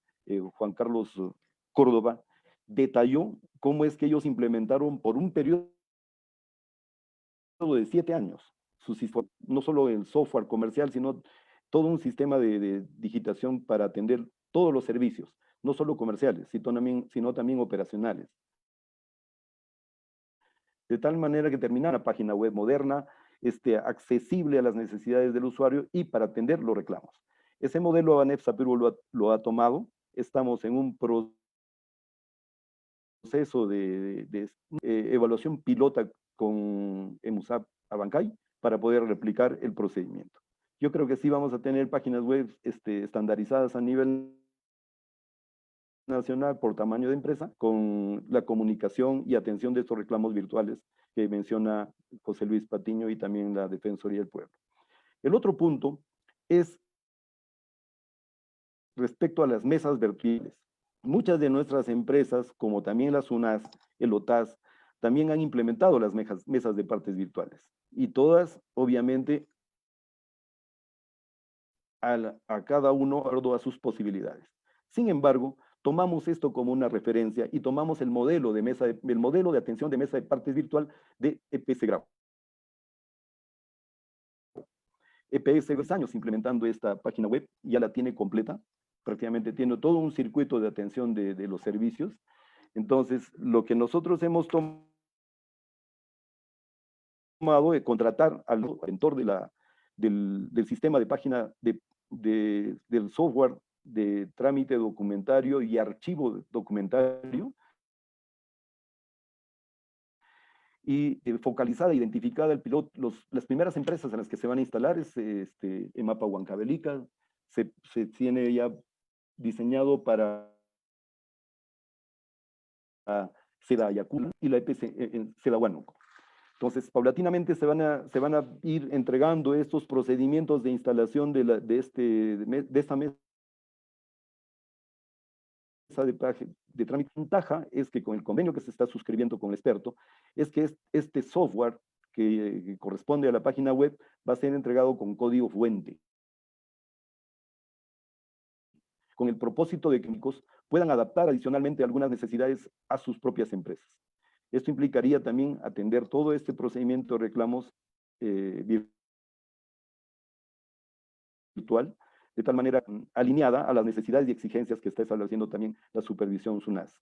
Speaker 6: Juan Carlos Córdoba, detalló cómo es que ellos implementaron por un periodo de 7 años. No solo el software comercial, sino todo un sistema de digitación para atender todos los servicios, no solo comerciales, sino también operacionales. De tal manera que terminar una página web moderna, accesible a las necesidades del usuario y para atender los reclamos. Ese modelo ANEFSA Perú lo ha tomado. Estamos en un proceso de evaluación pilota con EMUSAP Abancay para poder replicar el procedimiento. Yo creo que sí vamos a tener páginas web estandarizadas a nivel nacional por tamaño de empresa, con la comunicación y atención de estos reclamos virtuales que menciona José Luis Patiño y también la Defensoría del Pueblo. El otro punto es respecto a las mesas virtuales. Muchas de nuestras empresas, como también la SUNAS, el OTAS, también han implementado las mesas de partes virtuales. Y todas, obviamente, a cada uno a sus posibilidades. Sin embargo, tomamos esto como una referencia y tomamos el modelo de atención de mesa de partes virtual de EPS Grau. EPS 2 años implementando esta página web, ya la tiene completa, prácticamente tiene todo un circuito de atención de los servicios. Entonces, lo que nosotros hemos tomado es contratar al mentor del sistema de página del software de trámite documentario y archivo documentario, y focalizada, identificada el piloto, las primeras empresas en las que se van a instalar es EMAPA Huancavelica, se tiene ya diseñado para Seda Ayacula y la EPC en Seda Huánuco. Entonces, paulatinamente se van a ir entregando estos procedimientos de instalación de esta mesa de trámite. La ventaja es que con el convenio que se está suscribiendo con el experto, es que este software que corresponde a la página web va a ser entregado con código fuente, con el propósito de que los puedan adaptar adicionalmente algunas necesidades a sus propias empresas. Esto implicaría también atender todo este procedimiento de reclamos virtual, de tal manera alineada a las necesidades y exigencias que está estableciendo también la supervisión SUNAS.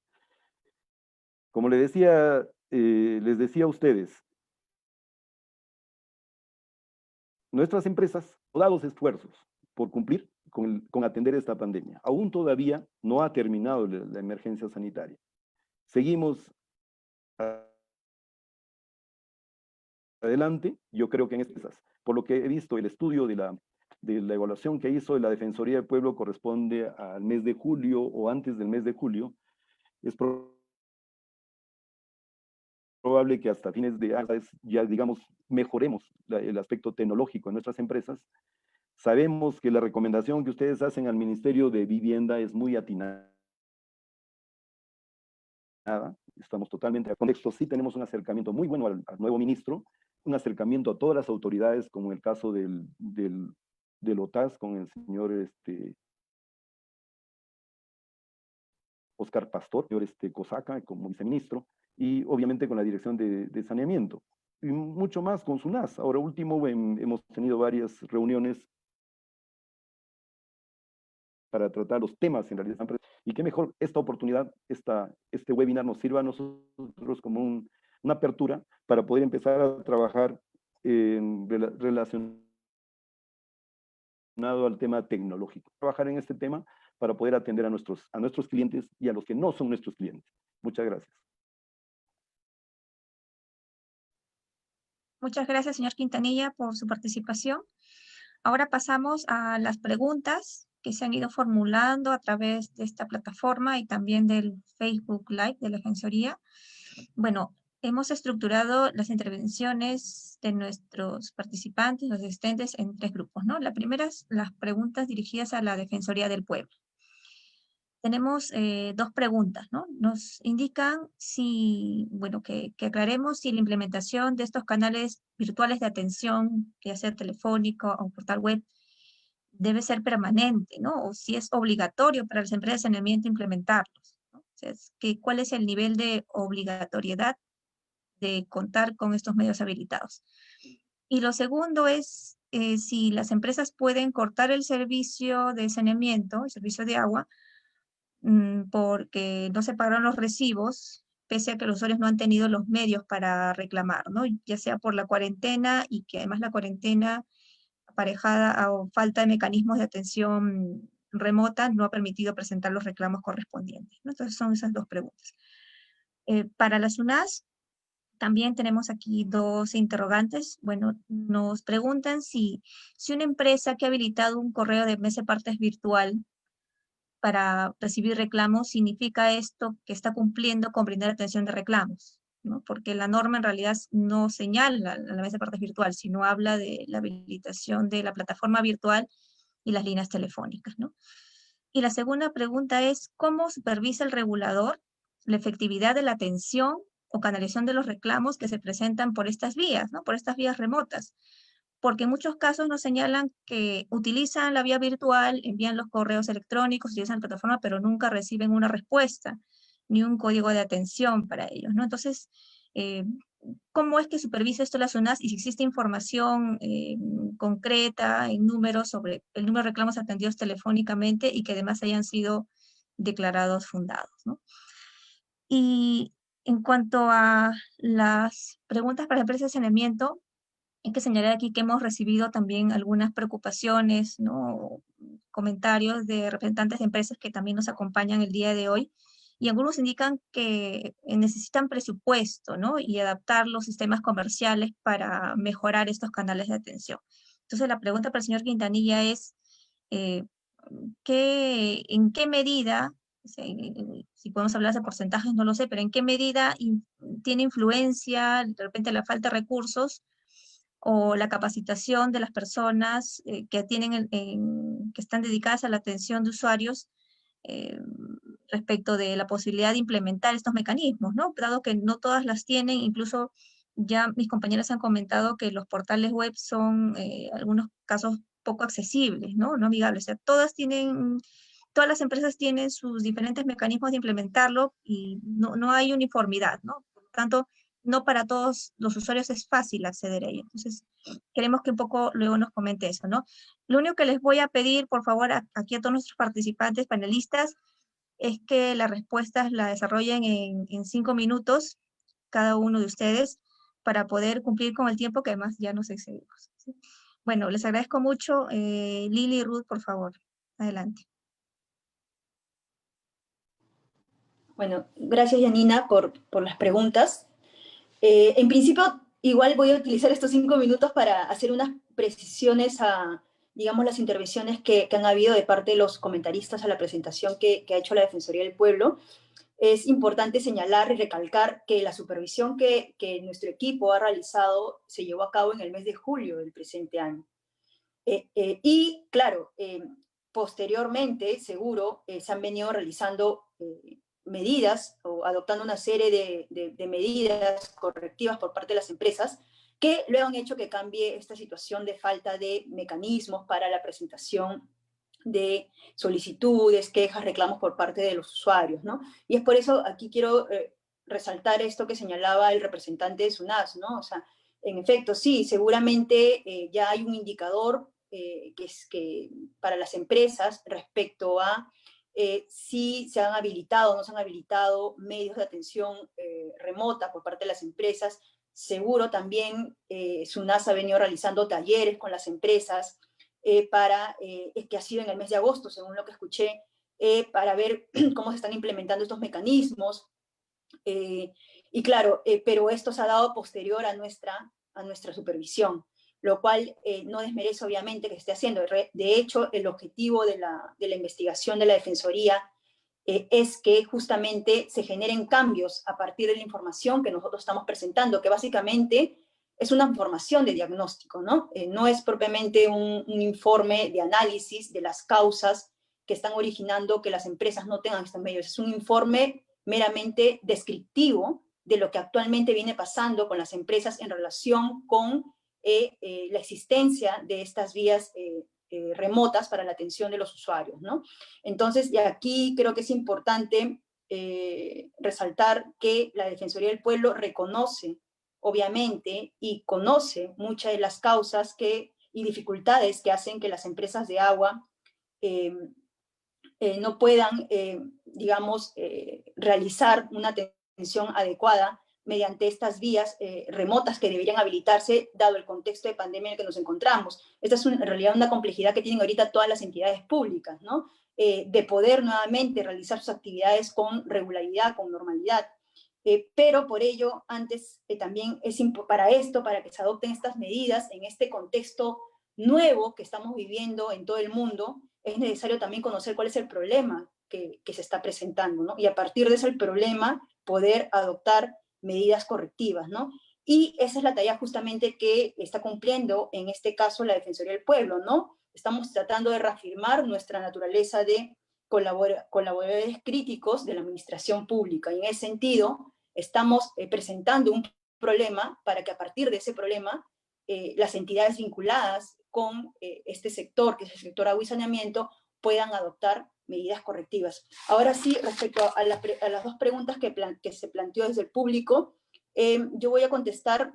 Speaker 6: Como les decía a ustedes, nuestras empresas han dado esfuerzos por cumplir con atender esta pandemia. Aún todavía no ha terminado la emergencia sanitaria. Seguimos adelante, yo creo que en estas, por lo que he visto, el estudio de la evaluación que hizo la Defensoría del Pueblo corresponde al mes de julio o antes del mes de julio. Es probable que hasta fines de año ya, digamos, mejoremos el aspecto tecnológico en nuestras empresas. Sabemos que la recomendación que ustedes hacen al Ministerio de Vivienda es muy atinada. Estamos totalmente de contexto. Sí tenemos un acercamiento muy bueno al nuevo ministro, un acercamiento a todas las autoridades, como en el caso del OTAS con el señor Oscar Pastor, señor Cosaca como viceministro, y obviamente con la Dirección de Saneamiento, y mucho más con SUNAS. Ahora último, hemos tenido varias reuniones para tratar los temas en realidad, y qué mejor esta oportunidad, este webinar nos sirva a nosotros como una apertura para poder empezar a trabajar relacionado al tema tecnológico, trabajar en este tema para poder atender a nuestros clientes y a los que no son nuestros clientes. Muchas gracias.
Speaker 1: Muchas gracias, señor Quintanilla, por su participación. Ahora pasamos a las preguntas que se han ido formulando a través de esta plataforma y también del Facebook Live de la Defensoría. Bueno, hemos estructurado las intervenciones de nuestros participantes, los asistentes, en 3 grupos, ¿no? La primera es las preguntas dirigidas a la Defensoría del Pueblo. Tenemos 2 preguntas, ¿no? Nos indican si, bueno, que aclaremos si la implementación de estos canales virtuales de atención, ya sea telefónico o portal web, debe ser permanente, ¿no? O si es obligatorio para las empresas de saneamiento implementarlos, ¿no? O sea, ¿cuál es el nivel de obligatoriedad de contar con estos medios habilitados. Y lo segundo es si las empresas pueden cortar el servicio de saneamiento, el servicio de agua, porque no se pagaron los recibos, pese a que los usuarios no han tenido los medios para reclamar, ¿no? Ya sea por la cuarentena y que además la cuarentena aparejada a falta de mecanismos de atención remota no ha permitido presentar los reclamos correspondientes, ¿no? Entonces son esas dos preguntas. Para la SUNAS, también tenemos aquí dos interrogantes. Bueno, nos preguntan si una empresa que ha habilitado un correo de mes de partes virtual para recibir reclamos, ¿significa esto que está cumpliendo con brindar atención de reclamos? ¿No? Porque la norma en realidad no señala la mesa de partes virtual, sino habla de la habilitación de la plataforma virtual y las líneas telefónicas, ¿no? Y la segunda pregunta es, ¿cómo supervisa el regulador la efectividad de la atención o canalización de los reclamos que se presentan por estas vías, ¿no? Por estas vías remotas? Porque en muchos casos nos señalan que utilizan la vía virtual, envían los correos electrónicos, utilizan la plataforma, pero nunca reciben una respuesta, ni un código de atención para ellos, ¿no? Entonces, ¿cómo es que supervisa esto la SUNAS y si existe información concreta en números sobre el número de reclamos atendidos telefónicamente y que además hayan sido declarados fundados, ¿no? Y en cuanto a las preguntas para la empresa de saneamiento, hay que señalar aquí que hemos recibido también algunas preocupaciones, ¿no? Comentarios de representantes de empresas que también nos acompañan el día de hoy, y algunos indican que necesitan presupuesto, ¿no? Y adaptar los sistemas comerciales para mejorar estos canales de atención. Entonces la pregunta para el señor Quintanilla es, ¿en qué medida, si podemos hablar de porcentajes, no lo sé, pero en qué medida tiene influencia de repente la falta de recursos o la capacitación de las personas que están dedicadas a la atención de usuarios respecto de la posibilidad de implementar estos mecanismos, ¿no? Dado que no todas las tienen, incluso ya mis compañeras han comentado que los portales web son en algunos casos poco accesibles, ¿no? No amigables. O sea, todas las empresas tienen sus diferentes mecanismos de implementarlo y no hay uniformidad, ¿no? Por lo tanto, no para todos los usuarios es fácil acceder a ello. Entonces, queremos que un poco luego nos comente eso, ¿no? Lo único que les voy a pedir, por favor, aquí a todos nuestros participantes, panelistas, es que las respuestas las desarrollen en 5 minutos, cada uno de ustedes, para poder cumplir con el tiempo que además ya nos excedimos, ¿sí? Bueno, les agradezco mucho. Lili y Ruth, por favor, adelante.
Speaker 3: Bueno, gracias Yanina por las preguntas. En principio, igual voy a utilizar estos 5 minutos para hacer unas precisiones a, digamos, las intervenciones que han habido de parte de los comentaristas a la presentación que ha hecho la Defensoría del Pueblo. Es importante señalar y recalcar que la supervisión que nuestro equipo ha realizado se llevó a cabo en el mes de julio del presente año. Y, claro, posteriormente, seguro, se han venido realizando medidas o adoptando una serie de medidas correctivas por parte de las empresas que luego han hecho que cambie esta situación de falta de mecanismos para la presentación de solicitudes, quejas, reclamos por parte de los usuarios, ¿no? Y es por eso aquí quiero resaltar esto que señalaba el representante de SUNAS, ¿no? O sea, en efecto, sí, seguramente ya hay un indicador que para las empresas respecto a si se han habilitado o no se han habilitado medios de atención remota por parte de las empresas. Seguro también SUNAS ha venido realizando talleres con las empresas que ha sido en el mes de agosto, según lo que escuché, para ver cómo se están implementando estos mecanismos. Y claro, pero esto se ha dado posterior a nuestra supervisión, lo cual no desmerece obviamente que se esté haciendo. De hecho, el objetivo de la investigación de la Defensoría es que justamente se generen cambios a partir de la información que nosotros estamos presentando, que básicamente es una información de diagnóstico, ¿no? No es propiamente un informe de análisis de las causas que están originando que las empresas no tengan estos medios. Es un informe meramente descriptivo de lo que actualmente viene pasando con las empresas en relación con la existencia de estas vías remotas para la atención de los usuarios, ¿no? Entonces, y aquí creo que es importante resaltar que la Defensoría del Pueblo reconoce obviamente, y conoce muchas de las causas y dificultades que hacen que las empresas de agua no puedan, digamos, realizar una atención adecuada mediante estas vías remotas que deberían habilitarse, dado el contexto de pandemia en el que nos encontramos. Esta es en realidad una complejidad que tienen ahorita todas las entidades públicas, ¿no? De poder nuevamente realizar sus actividades con regularidad, con normalidad. Pero por ello, antes también para que se adopten estas medidas en este contexto nuevo que estamos viviendo en todo el mundo, es necesario también conocer cuál es el problema que se está presentando, ¿no? Y a partir de ese problema, poder adoptar medidas correctivas, ¿no? Y esa es la tarea justamente que está cumpliendo, en este caso, la Defensoría del Pueblo, ¿no? Estamos tratando de reafirmar nuestra naturaleza de colaboradores críticos de la administración pública. Y en ese sentido, estamos presentando un problema para que a partir de ese problema, las entidades vinculadas con este sector, que es el sector agua y saneamiento, puedan adoptar medidas correctivas. Ahora sí, respecto a las dos preguntas que se planteó desde el público, yo voy a contestar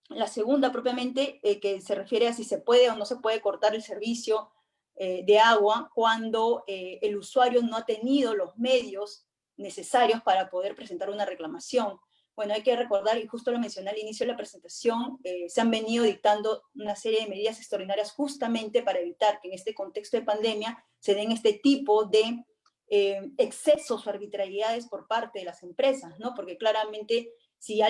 Speaker 3: la segunda propiamente, que se refiere a si se puede o no se puede cortar el servicio de agua cuando el usuario no ha tenido los medios necesarios para poder presentar una reclamación. Bueno, hay que recordar, y justo lo mencioné al inicio de la presentación, se han venido dictando una serie de medidas extraordinarias justamente para evitar que en este contexto de pandemia se den este tipo de excesos o arbitrariedades por parte de las empresas, ¿no? Porque claramente si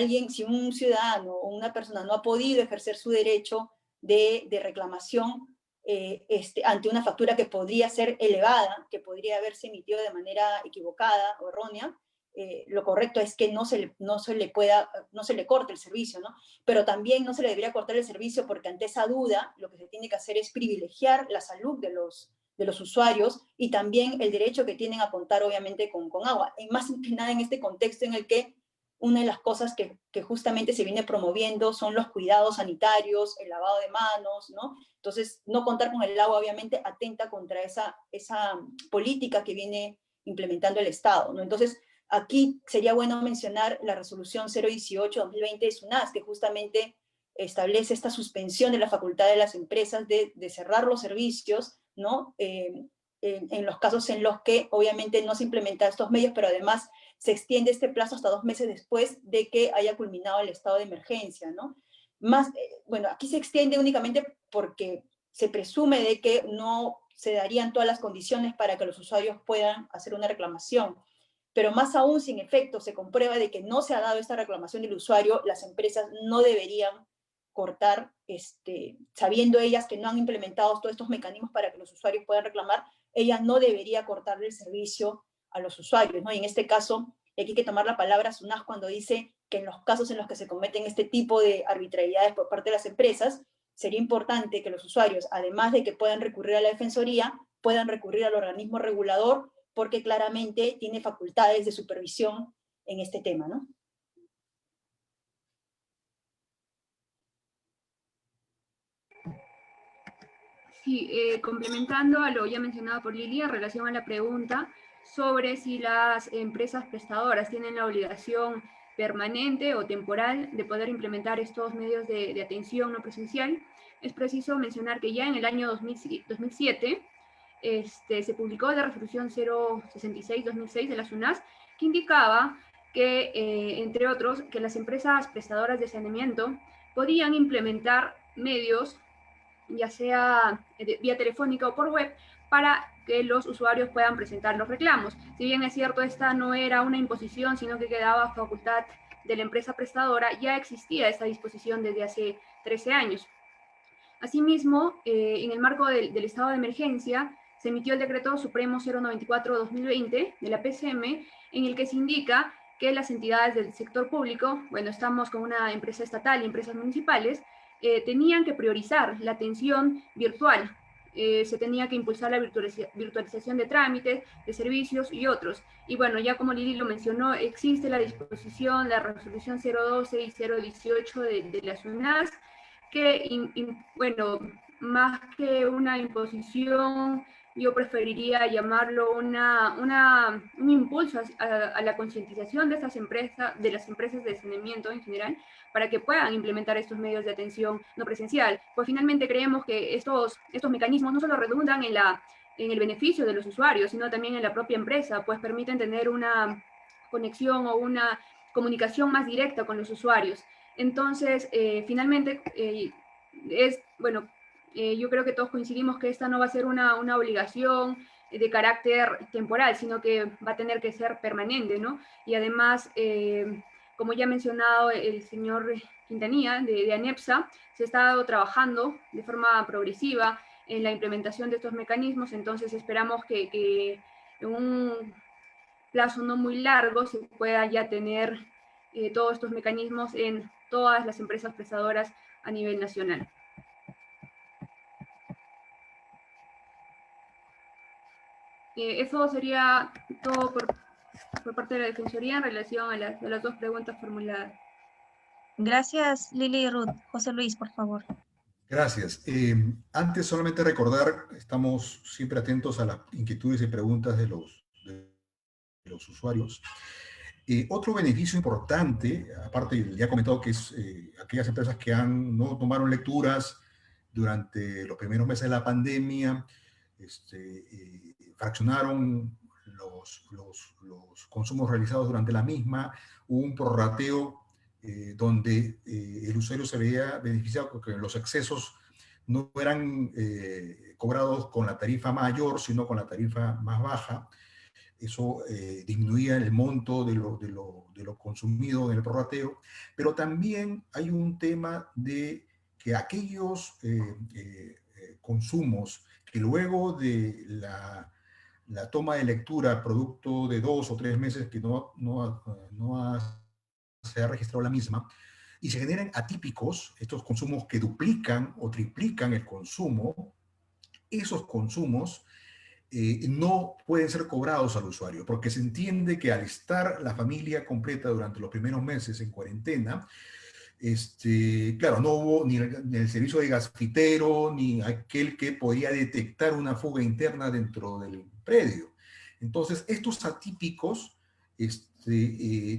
Speaker 3: un ciudadano o una persona no ha podido ejercer su derecho de reclamación ante una factura que podría ser elevada, que podría haberse emitido de manera equivocada o errónea, lo correcto es que no se le corte el servicio, ¿no? Pero también no se le debería cortar el servicio porque ante esa duda lo que se tiene que hacer es privilegiar la salud de los usuarios y también el derecho que tienen a contar obviamente con agua. Y más que nada en este contexto en el que una de las cosas que justamente se viene promoviendo son los cuidados sanitarios, el lavado de manos, ¿no? Entonces, no contar con el agua obviamente atenta contra esa política que viene implementando el Estado, ¿no? Entonces, aquí sería bueno mencionar la resolución 018-2020 de SUNAS, que justamente establece esta suspensión de la facultad de las empresas de cerrar los servicios, ¿no? En los casos en los que obviamente no se implementan estos medios, pero además se extiende este plazo hasta 2 meses después de que haya culminado el estado de emergencia, ¿no? Bueno, aquí se extiende únicamente porque se presume de que no se darían todas las condiciones para que los usuarios puedan hacer una reclamación. Pero más aún, si en efecto se comprueba de que no se ha dado esta reclamación del usuario, las empresas no deberían cortar, sabiendo ellas que no han implementado todos estos mecanismos para que los usuarios puedan reclamar, ella no debería cortarle el servicio a los usuarios, ¿no? Y en este caso, aquí hay que tomar la palabra SUNAS cuando dice que en los casos en los que se cometen este tipo de arbitrariedades por parte de las empresas, sería importante que los usuarios, además de que puedan recurrir a la Defensoría, puedan recurrir al organismo regulador, porque claramente tiene facultades de supervisión en este tema, ¿no?
Speaker 4: Sí, complementando a lo ya mencionado por Lili en relación a la pregunta sobre si las empresas prestadoras tienen la obligación permanente o temporal de poder implementar estos medios de atención no presencial, es preciso mencionar que ya en el año 2007 se publicó la resolución 066-2006 de la SUNAS, que indicaba que, entre otros, que las empresas prestadoras de saneamiento podían implementar medios ya sea vía telefónica o por web, para que los usuarios puedan presentar los reclamos. Si bien es cierto, esta no era una imposición, sino que quedaba a facultad de la empresa prestadora, ya existía esta disposición desde hace 13 años. Asimismo, en el marco del estado de emergencia, se emitió el decreto supremo 094-2020 de la PCM, en el que se indica que las entidades del sector público, bueno, estamos con una empresa estatal y empresas municipales, tenían que priorizar la atención virtual. Se tenía que impulsar la virtualización de trámites, de servicios y otros. Y bueno, ya como Lili lo mencionó, existe la disposición, la resolución 012 y 018 de la SUNAS, que, bueno, más que una imposición, yo preferiría llamarlo un impulso a la concientización de estas empresas, de las empresas de saneamiento en general, para que puedan implementar estos medios de atención no presencial. Pues finalmente creemos que estos mecanismos no solo redundan en el beneficio de los usuarios, sino también en la propia empresa, pues permiten tener una conexión o una comunicación más directa con los usuarios. Entonces, finalmente, bueno, yo creo que todos coincidimos que esta no va a ser una obligación de carácter temporal, sino que va a tener que ser permanente, ¿no? Y además, como ya ha mencionado el señor Quintanilla de ANEPSA, se ha estado trabajando de forma progresiva en la implementación de estos mecanismos, entonces esperamos que en un plazo no muy largo se pueda ya tener todos estos mecanismos en todas las empresas prestadoras a nivel nacional. Eso sería todo por parte de la Defensoría en relación a las dos preguntas formuladas.
Speaker 1: Gracias, Lili y Ruth. José Luis, por favor.
Speaker 5: Gracias. Antes solamente recordar, estamos siempre atentos a las inquietudes y preguntas de los usuarios. Otro beneficio importante, aparte ya he comentado que es aquellas empresas que no tomaron lecturas durante los primeros meses de la pandemia, fraccionaron los consumos realizados durante la misma, hubo un prorrateo donde el usuario se veía beneficiado porque los excesos no eran cobrados con la tarifa mayor, sino con la tarifa más baja. Eso disminuía el monto de lo consumido en el prorrateo, pero también hay un tema de que aquellos consumos que luego de la toma de lectura, producto de 2 o 3 meses que se ha registrado la misma, y se generan atípicos, estos consumos que duplican o triplican el consumo, esos consumos no pueden ser cobrados al usuario, porque se entiende que al estar la familia completa durante los primeros meses en cuarentena, claro, no hubo ni el servicio de gasfitero, ni aquel que podía detectar una fuga interna dentro del predio. Entonces, estos atípicos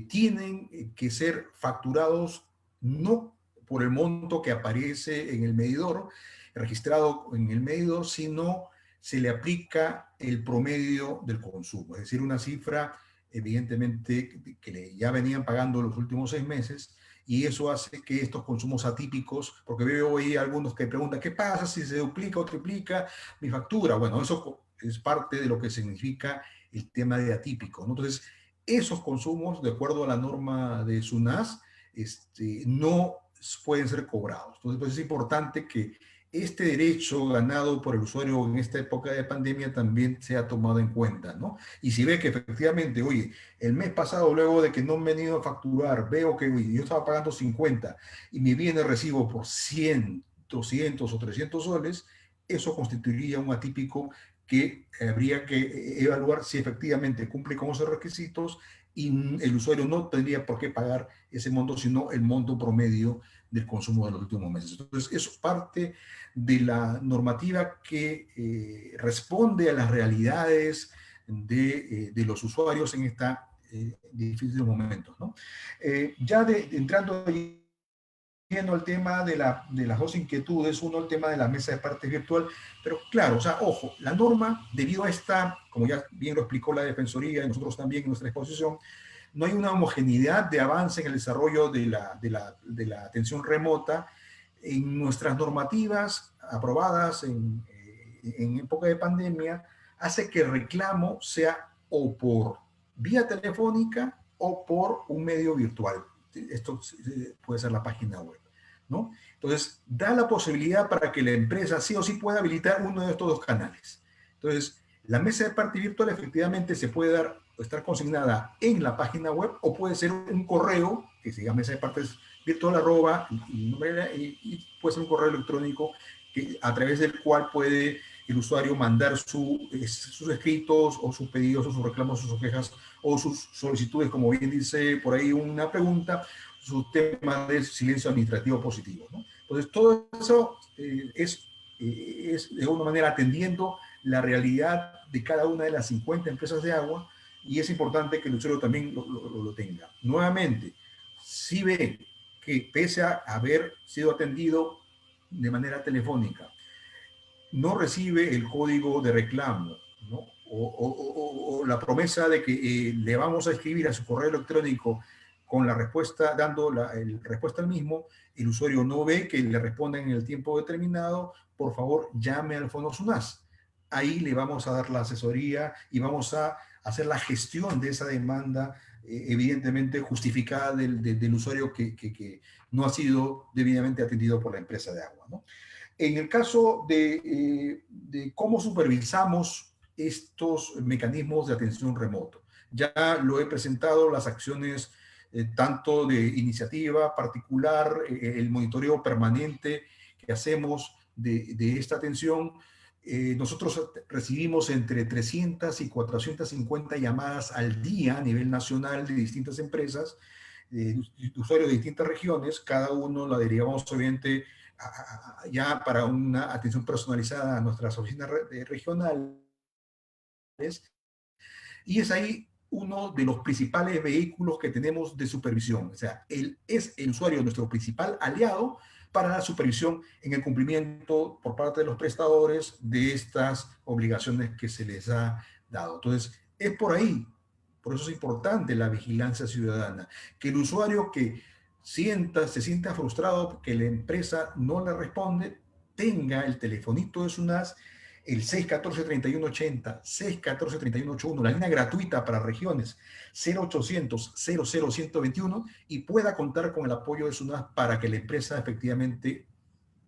Speaker 5: tienen que ser facturados no por el monto que aparece en el medidor, registrado en el medidor, sino se le aplica el promedio del consumo, es decir, una cifra evidentemente que ya venían pagando los últimos 6 meses, y eso hace que estos consumos atípicos, porque veo hoy algunos que preguntan, ¿qué pasa si se duplica o triplica mi factura? Bueno, eso es parte de lo que significa el tema de atípico, ¿no? Entonces, esos consumos, de acuerdo a la norma de SUNAS, no pueden ser cobrados. Entonces, pues es importante que este derecho ganado por el usuario en esta época de pandemia también sea tomado en cuenta, ¿no? Y si ve que efectivamente, oye, el mes pasado, luego de que no me han venido a facturar, veo que oye, yo estaba pagando 50 y me viene el recibo por 100, 200 o 300 soles, eso constituiría un atípico que habría que evaluar si efectivamente cumple con esos requisitos y el usuario no tendría por qué pagar ese monto, sino el monto promedio del consumo de los últimos meses. Entonces, eso es parte de la normativa que responde a las realidades de los usuarios en esta difíciles momentos, ¿no? Ya entrando al tema de las dos inquietudes, uno el tema de la mesa de partes virtual, pero claro, o sea, ojo, la norma, debido a esta, como ya bien lo explicó la Defensoría y nosotros también en nuestra exposición, no hay una homogeneidad de avance en el desarrollo de la atención remota. En nuestras normativas aprobadas en época de pandemia, hace que el reclamo sea o por vía telefónica o por un medio virtual. Esto puede ser la página web, ¿no? Entonces, da la posibilidad para que la empresa sí o sí pueda habilitar uno de estos dos canales. Entonces, la mesa de parte virtual efectivamente se puede estar consignada en la página web o puede ser un correo que se llama mesa de partes virtual y puede ser un correo electrónico a través del cual puede el usuario mandar sus escritos o sus pedidos o sus reclamos o sus quejas o sus solicitudes, como bien dice por ahí una pregunta, su tema de silencio administrativo positivo, ¿no? Entonces, todo eso es de alguna manera atendiendo la realidad de cada una de las 50 empresas de agua, y es importante que el usuario también lo tenga. Nuevamente, si ve que pese a haber sido atendido de manera telefónica, no recibe el código de reclamo, ¿no? O la promesa de que le vamos a escribir a su correo electrónico con la respuesta, dando la respuesta al mismo, el usuario no ve que le respondan en el tiempo determinado, por favor llame al Fondo SUNAS. Ahí le vamos a dar la asesoría y vamos a hacer la gestión de esa demanda, evidentemente justificada del usuario que no ha sido debidamente atendido por la empresa de agua, ¿no? En el caso de cómo supervisamos estos mecanismos de atención remoto, ya lo he presentado, las acciones tanto de iniciativa particular, el monitoreo permanente que hacemos de esta atención. Nosotros recibimos entre 300 y 450 llamadas al día a nivel nacional de distintas empresas, de usuarios de distintas regiones, cada uno la derivamos obviamente ya para una atención personalizada a nuestras oficinas regionales, y es ahí uno de los principales vehículos que tenemos de supervisión. O sea, es el usuario nuestro principal aliado para la supervisión en el cumplimiento por parte de los prestadores de estas obligaciones que se les ha dado. Entonces, es por ahí. Por eso es importante la vigilancia ciudadana. Que el usuario que se sienta frustrado porque la empresa no le responde, tenga el telefonito de SUNAS, el 614-3180, 614-3181, la línea gratuita para regiones 0800-00-121, y pueda contar con el apoyo de SUNAS para que la empresa efectivamente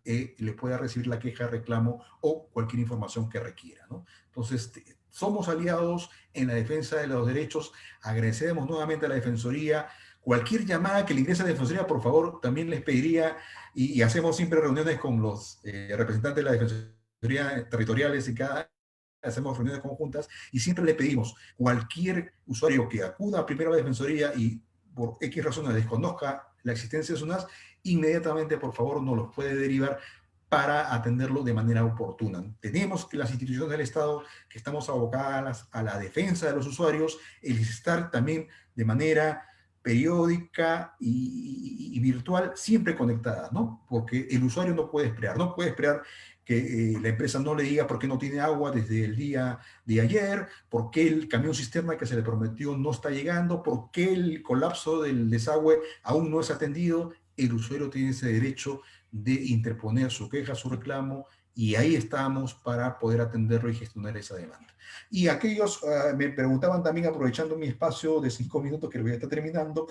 Speaker 5: le pueda recibir la queja, reclamo o cualquier información que requiera, ¿no? Entonces, somos aliados en la defensa de los derechos. Agradecemos nuevamente a la Defensoría. Cualquier llamada que le ingrese a la Defensoría, por favor, también les pediría, y hacemos siempre reuniones con los representantes de la Defensoría territoriales, y hacemos reuniones conjuntas, y siempre le pedimos, cualquier usuario que acuda primero a la Defensoría y por X razones desconozca la existencia de SUNAS, inmediatamente, por favor, nos los puede derivar para atenderlo de manera oportuna. Tenemos que las instituciones del Estado que estamos abocadas a la defensa de los usuarios, el estar también de manera periódica y virtual, siempre conectada, ¿no? Porque el usuario no puede esperar que la empresa no le diga por qué no tiene agua desde el día de ayer, por qué el camión cisterna que se le prometió no está llegando, por qué el colapso del desagüe aún no es atendido. El usuario tiene ese derecho de interponer su queja, su reclamo, y ahí estamos para poder atenderlo y gestionar esa demanda. Y aquellos me preguntaban también, aprovechando mi espacio de 5 minutos que lo voy a estar terminando,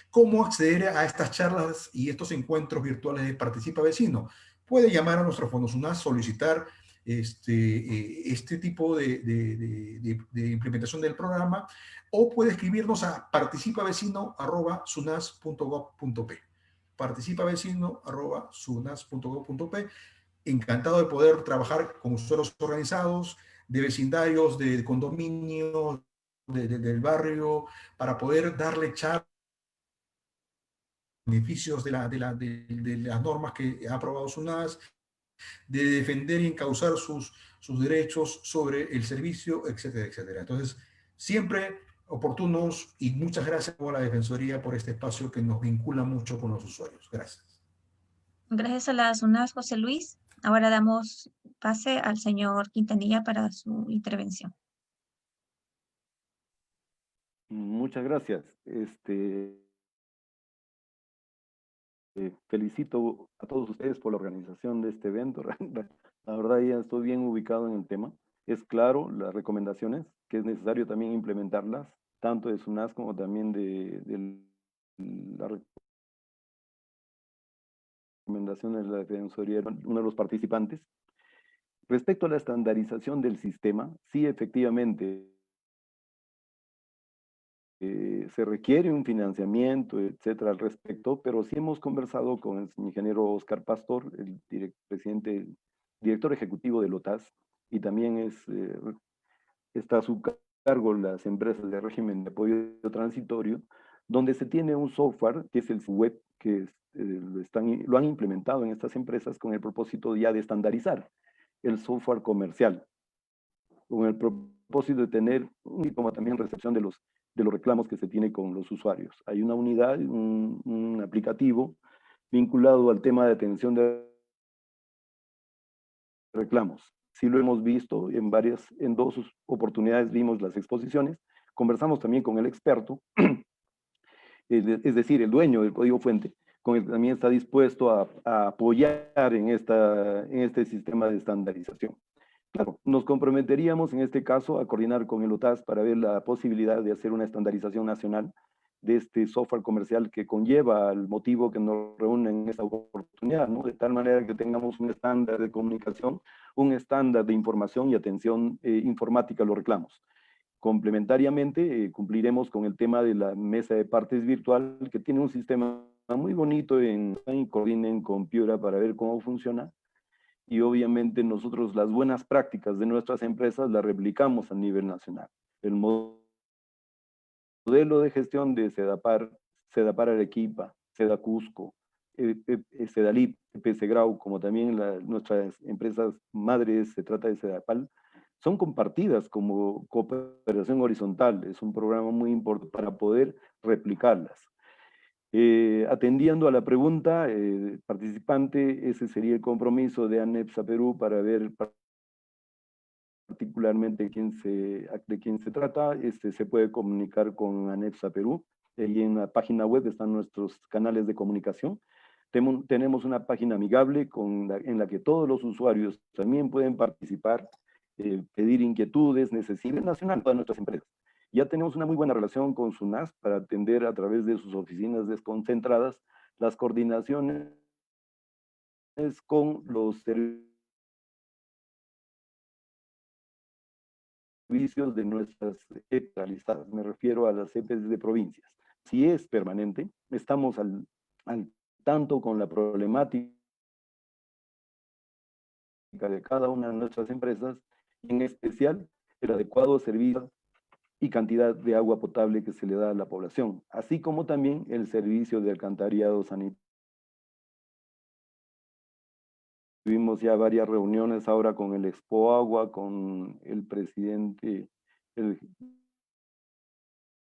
Speaker 5: cómo acceder a estas charlas y estos encuentros virtuales de Participa Vecino. Puede llamar a nuestro Fondo SUNAS, solicitar este tipo de implementación del programa, o puede escribirnos a participavecino@sunas.gov.p. participavecino@sunas.gov.p. Encantado de poder trabajar con usuarios organizados, de vecindarios, de condominios, del barrio, para poder darle charla beneficios de las normas que ha aprobado SUNAS, de defender y encauzar sus derechos sobre el servicio, etcétera, etcétera. Entonces, siempre oportunos, y muchas gracias a la Defensoría por este espacio que nos vincula mucho con los usuarios. Gracias.
Speaker 1: Gracias a la SUNAS, José Luis. Ahora damos pase al señor Quintanilla para su intervención.
Speaker 6: Muchas gracias. Felicito a todos ustedes por la organización de este evento. La verdad, ya estoy bien ubicado en el tema. Es claro las recomendaciones, que es necesario también implementarlas, tanto de SUNAS como también de las recomendaciones de la Defensoría, uno de los participantes. Respecto a la estandarización del sistema, sí, efectivamente, se requiere un financiamiento, etcétera, al respecto, pero sí hemos conversado con el ingeniero Oscar Pastor, el director ejecutivo de LOTAS, y también está a su cargo las empresas de régimen de apoyo transitorio, donde se tiene un software, que es el web, que lo han implementado en estas empresas con el propósito ya de estandarizar el software comercial. con el propósito de tener como también recepción de los reclamos que se tiene con los usuarios. Hay una unidad, un aplicativo vinculado al tema de atención de reclamos. Sí lo hemos visto en dos oportunidades vimos las exposiciones, conversamos también con el experto, es decir, el dueño del código fuente, con el que también está dispuesto a apoyar en este sistema de estandarización. Claro, nos comprometeríamos en este caso a coordinar con el OTAS para ver la posibilidad de hacer una estandarización nacional de este software comercial que conlleva al motivo que nos reúne en esta oportunidad, ¿no? De tal manera que tengamos un estándar de comunicación, un estándar de información y atención informática a los reclamos. Complementariamente, cumpliremos con el tema de la mesa de partes virtual, que tiene un sistema muy bonito y coordinen con Piura para ver cómo funciona. Y obviamente nosotros las buenas prácticas de nuestras empresas las replicamos a nivel nacional. El modelo de gestión de Sedapar Arequipa, Seda Cusco, Sedalip, PC Grau, como también nuestras empresas madres, se trata de Sedapal, son compartidas como cooperación horizontal. Es un programa muy importante para poder replicarlas. Atendiendo a la pregunta, participante, ese sería el compromiso de ANEPSA Perú para ver particularmente de quién se trata. Se puede comunicar con ANEPSA Perú, y en la página web están nuestros canales de comunicación. Tenemos una página amigable en la que todos los usuarios también pueden participar, pedir inquietudes, necesidades nacionales para nuestras empresas. Ya tenemos una muy buena relación con SUNAS para atender a través de sus oficinas desconcentradas las coordinaciones con los servicios de nuestras EPs realizadas. Me refiero a las EPs de provincias. Si es permanente, estamos al tanto con la problemática de cada una de nuestras empresas, y en especial el adecuado servicio y cantidad de agua potable que se le da a la población, así como también el servicio de alcantarillado sanitario. Tuvimos ya varias reuniones ahora con el Expo Agua, con el presidente, el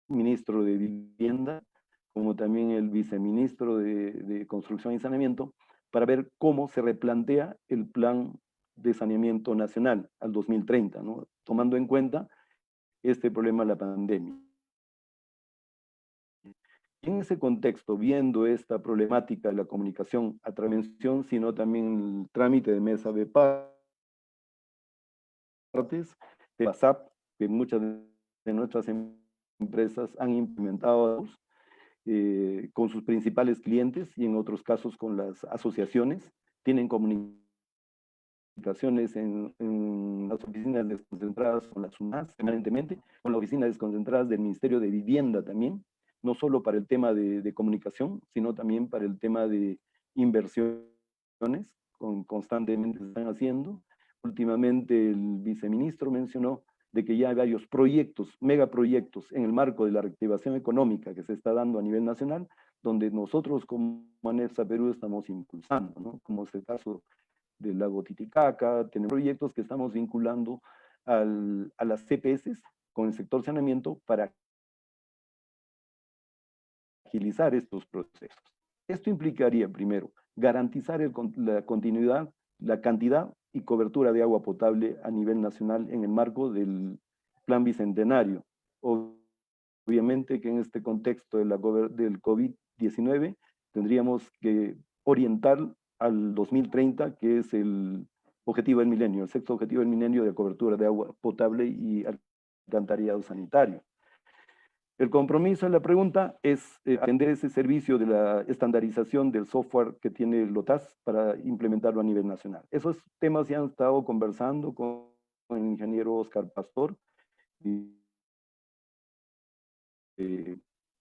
Speaker 6: ministro de Vivienda, como también el viceministro de Construcción y Saneamiento, para ver cómo se replantea el plan de saneamiento nacional al 2030, ¿no? Tomando en cuenta este problema de la pandemia. En ese contexto, viendo esta problemática de la comunicación a través de sino también el trámite de mesa de partes, de WhatsApp, que muchas de nuestras empresas han implementado con sus principales clientes y en otros casos con las asociaciones, tienen comunicaciones en las oficinas desconcentradas con las SUNAS permanentemente, con la oficina desconcentradas del Ministerio de Vivienda también, no solo para el tema de comunicación, sino también para el tema de inversiones, constantemente se están haciendo. Últimamente el viceministro mencionó de que ya hay varios proyectos, megaproyectos, en el marco de la reactivación económica que se está dando a nivel nacional, donde nosotros como ANEPSA Perú estamos impulsando, ¿no? Como es el caso del lago Titicaca, tenemos proyectos que estamos vinculando a las CPS con el sector saneamiento para agilizar estos procesos. Esto implicaría, primero, garantizar la continuidad, la cantidad y cobertura de agua potable a nivel nacional en el marco del Plan Bicentenario. Obviamente que en este contexto del COVID-19 tendríamos que orientar al 2030, que es el objetivo del milenio, el sexto objetivo del milenio de cobertura de agua potable y alcantarillado sanitario. El compromiso en la pregunta es atender ese servicio de la estandarización del software que tiene el OTAS para implementarlo a nivel nacional. Esos temas ya han estado conversando con el ingeniero Oscar Pastor de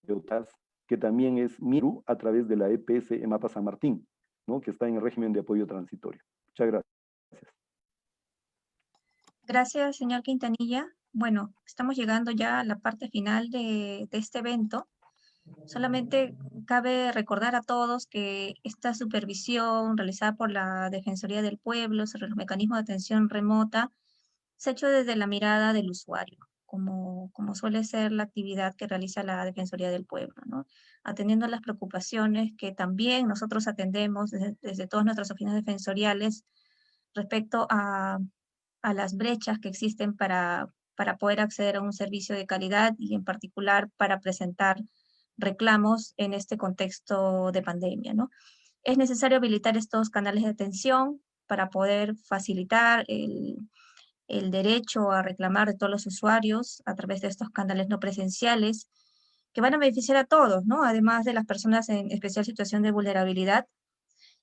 Speaker 6: OTAS, que también es MIRU a través de la EPS EMAPA San Martín, ¿no? Que está en el régimen de apoyo transitorio. Muchas gracias.
Speaker 1: Gracias, señor Quintanilla. Bueno, estamos llegando ya a la parte final de este evento. Solamente cabe recordar a todos que esta supervisión realizada por la Defensoría del Pueblo sobre los mecanismos de atención remota se ha hecho desde la mirada del usuario, como suele ser la actividad que realiza la Defensoría del Pueblo, ¿no? Atendiendo a las preocupaciones que también nosotros atendemos desde todas nuestras oficinas defensoriales respecto a las brechas que existen para poder acceder a un servicio de calidad y en particular para presentar reclamos en este contexto de pandemia, ¿no? Es necesario habilitar estos canales de atención para poder facilitar el derecho a reclamar de todos los usuarios a través de estos canales no presenciales que van a beneficiar a todos, ¿no? Además de las personas en especial situación de vulnerabilidad.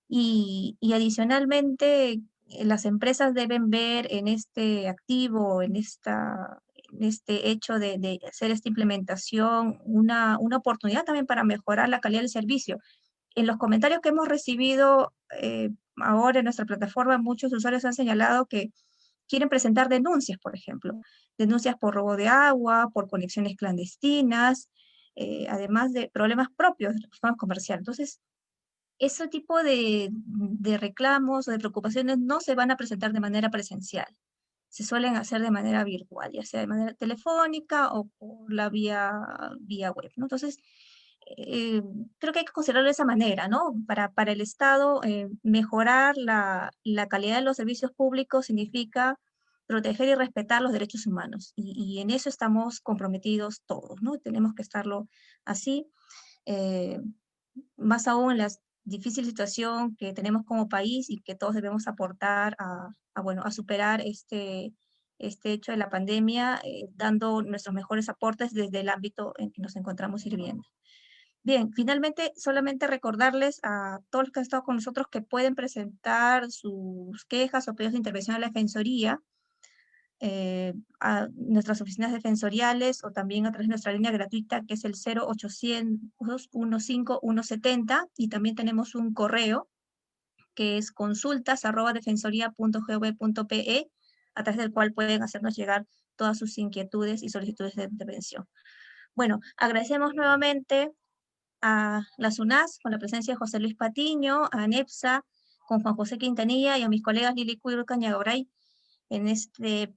Speaker 1: Y adicionalmente, las empresas deben ver en este activo, en este hecho de hacer esta implementación, una oportunidad también para mejorar la calidad del servicio. En los comentarios que hemos recibido ahora en nuestra plataforma, muchos usuarios han señalado que quieren presentar denuncias, por ejemplo, denuncias por robo de agua, por conexiones clandestinas, además de problemas propios de los sistemas comerciales. Entonces, ese tipo de reclamos o de preocupaciones no se van a presentar de manera presencial. Se suelen hacer de manera virtual, ya sea de manera telefónica o por la vía web, ¿no? Entonces, creo que hay que considerarlo de esa manera, ¿no? Para el Estado, mejorar la calidad de los servicios públicos significa proteger y respetar los derechos humanos. Y en eso estamos comprometidos todos, ¿no? Tenemos que estarlo así. Más aún en la difícil situación que tenemos como país y que todos debemos aportar a superar este hecho de la pandemia, dando nuestros mejores aportes desde el ámbito en que nos encontramos sirviendo. Bien, finalmente, solamente recordarles a todos los que han estado con nosotros que pueden presentar sus quejas o pedidos de intervención a la Defensoría, a nuestras oficinas defensoriales o también a través de nuestra línea gratuita que es el 0800-15170 y también tenemos un correo que es consultas@defensoria.gov.pe a través del cual pueden hacernos llegar todas sus inquietudes y solicitudes de intervención. Bueno, agradecemos nuevamente a la SUNAS con la presencia de José Luis Patiño, a ANEPSA con Juan José Quintanilla y a mis colegas Lili Cuiro Cañagabray en este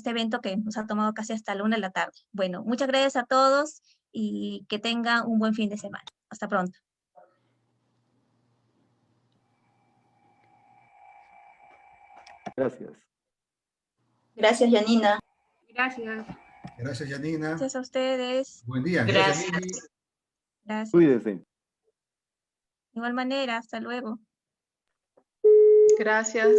Speaker 1: evento que nos ha tomado casi hasta la 1 de la tarde. Bueno, muchas gracias a todos y que tengan un buen fin de semana. Hasta pronto.
Speaker 6: Gracias.
Speaker 3: Gracias, Yanina.
Speaker 4: Gracias.
Speaker 5: Gracias, Yanina.
Speaker 1: Gracias a ustedes.
Speaker 5: Buen día.
Speaker 3: Gracias.
Speaker 5: Lili.
Speaker 1: Gracias.
Speaker 6: Cuídense.
Speaker 1: De igual manera, hasta luego.
Speaker 2: Gracias.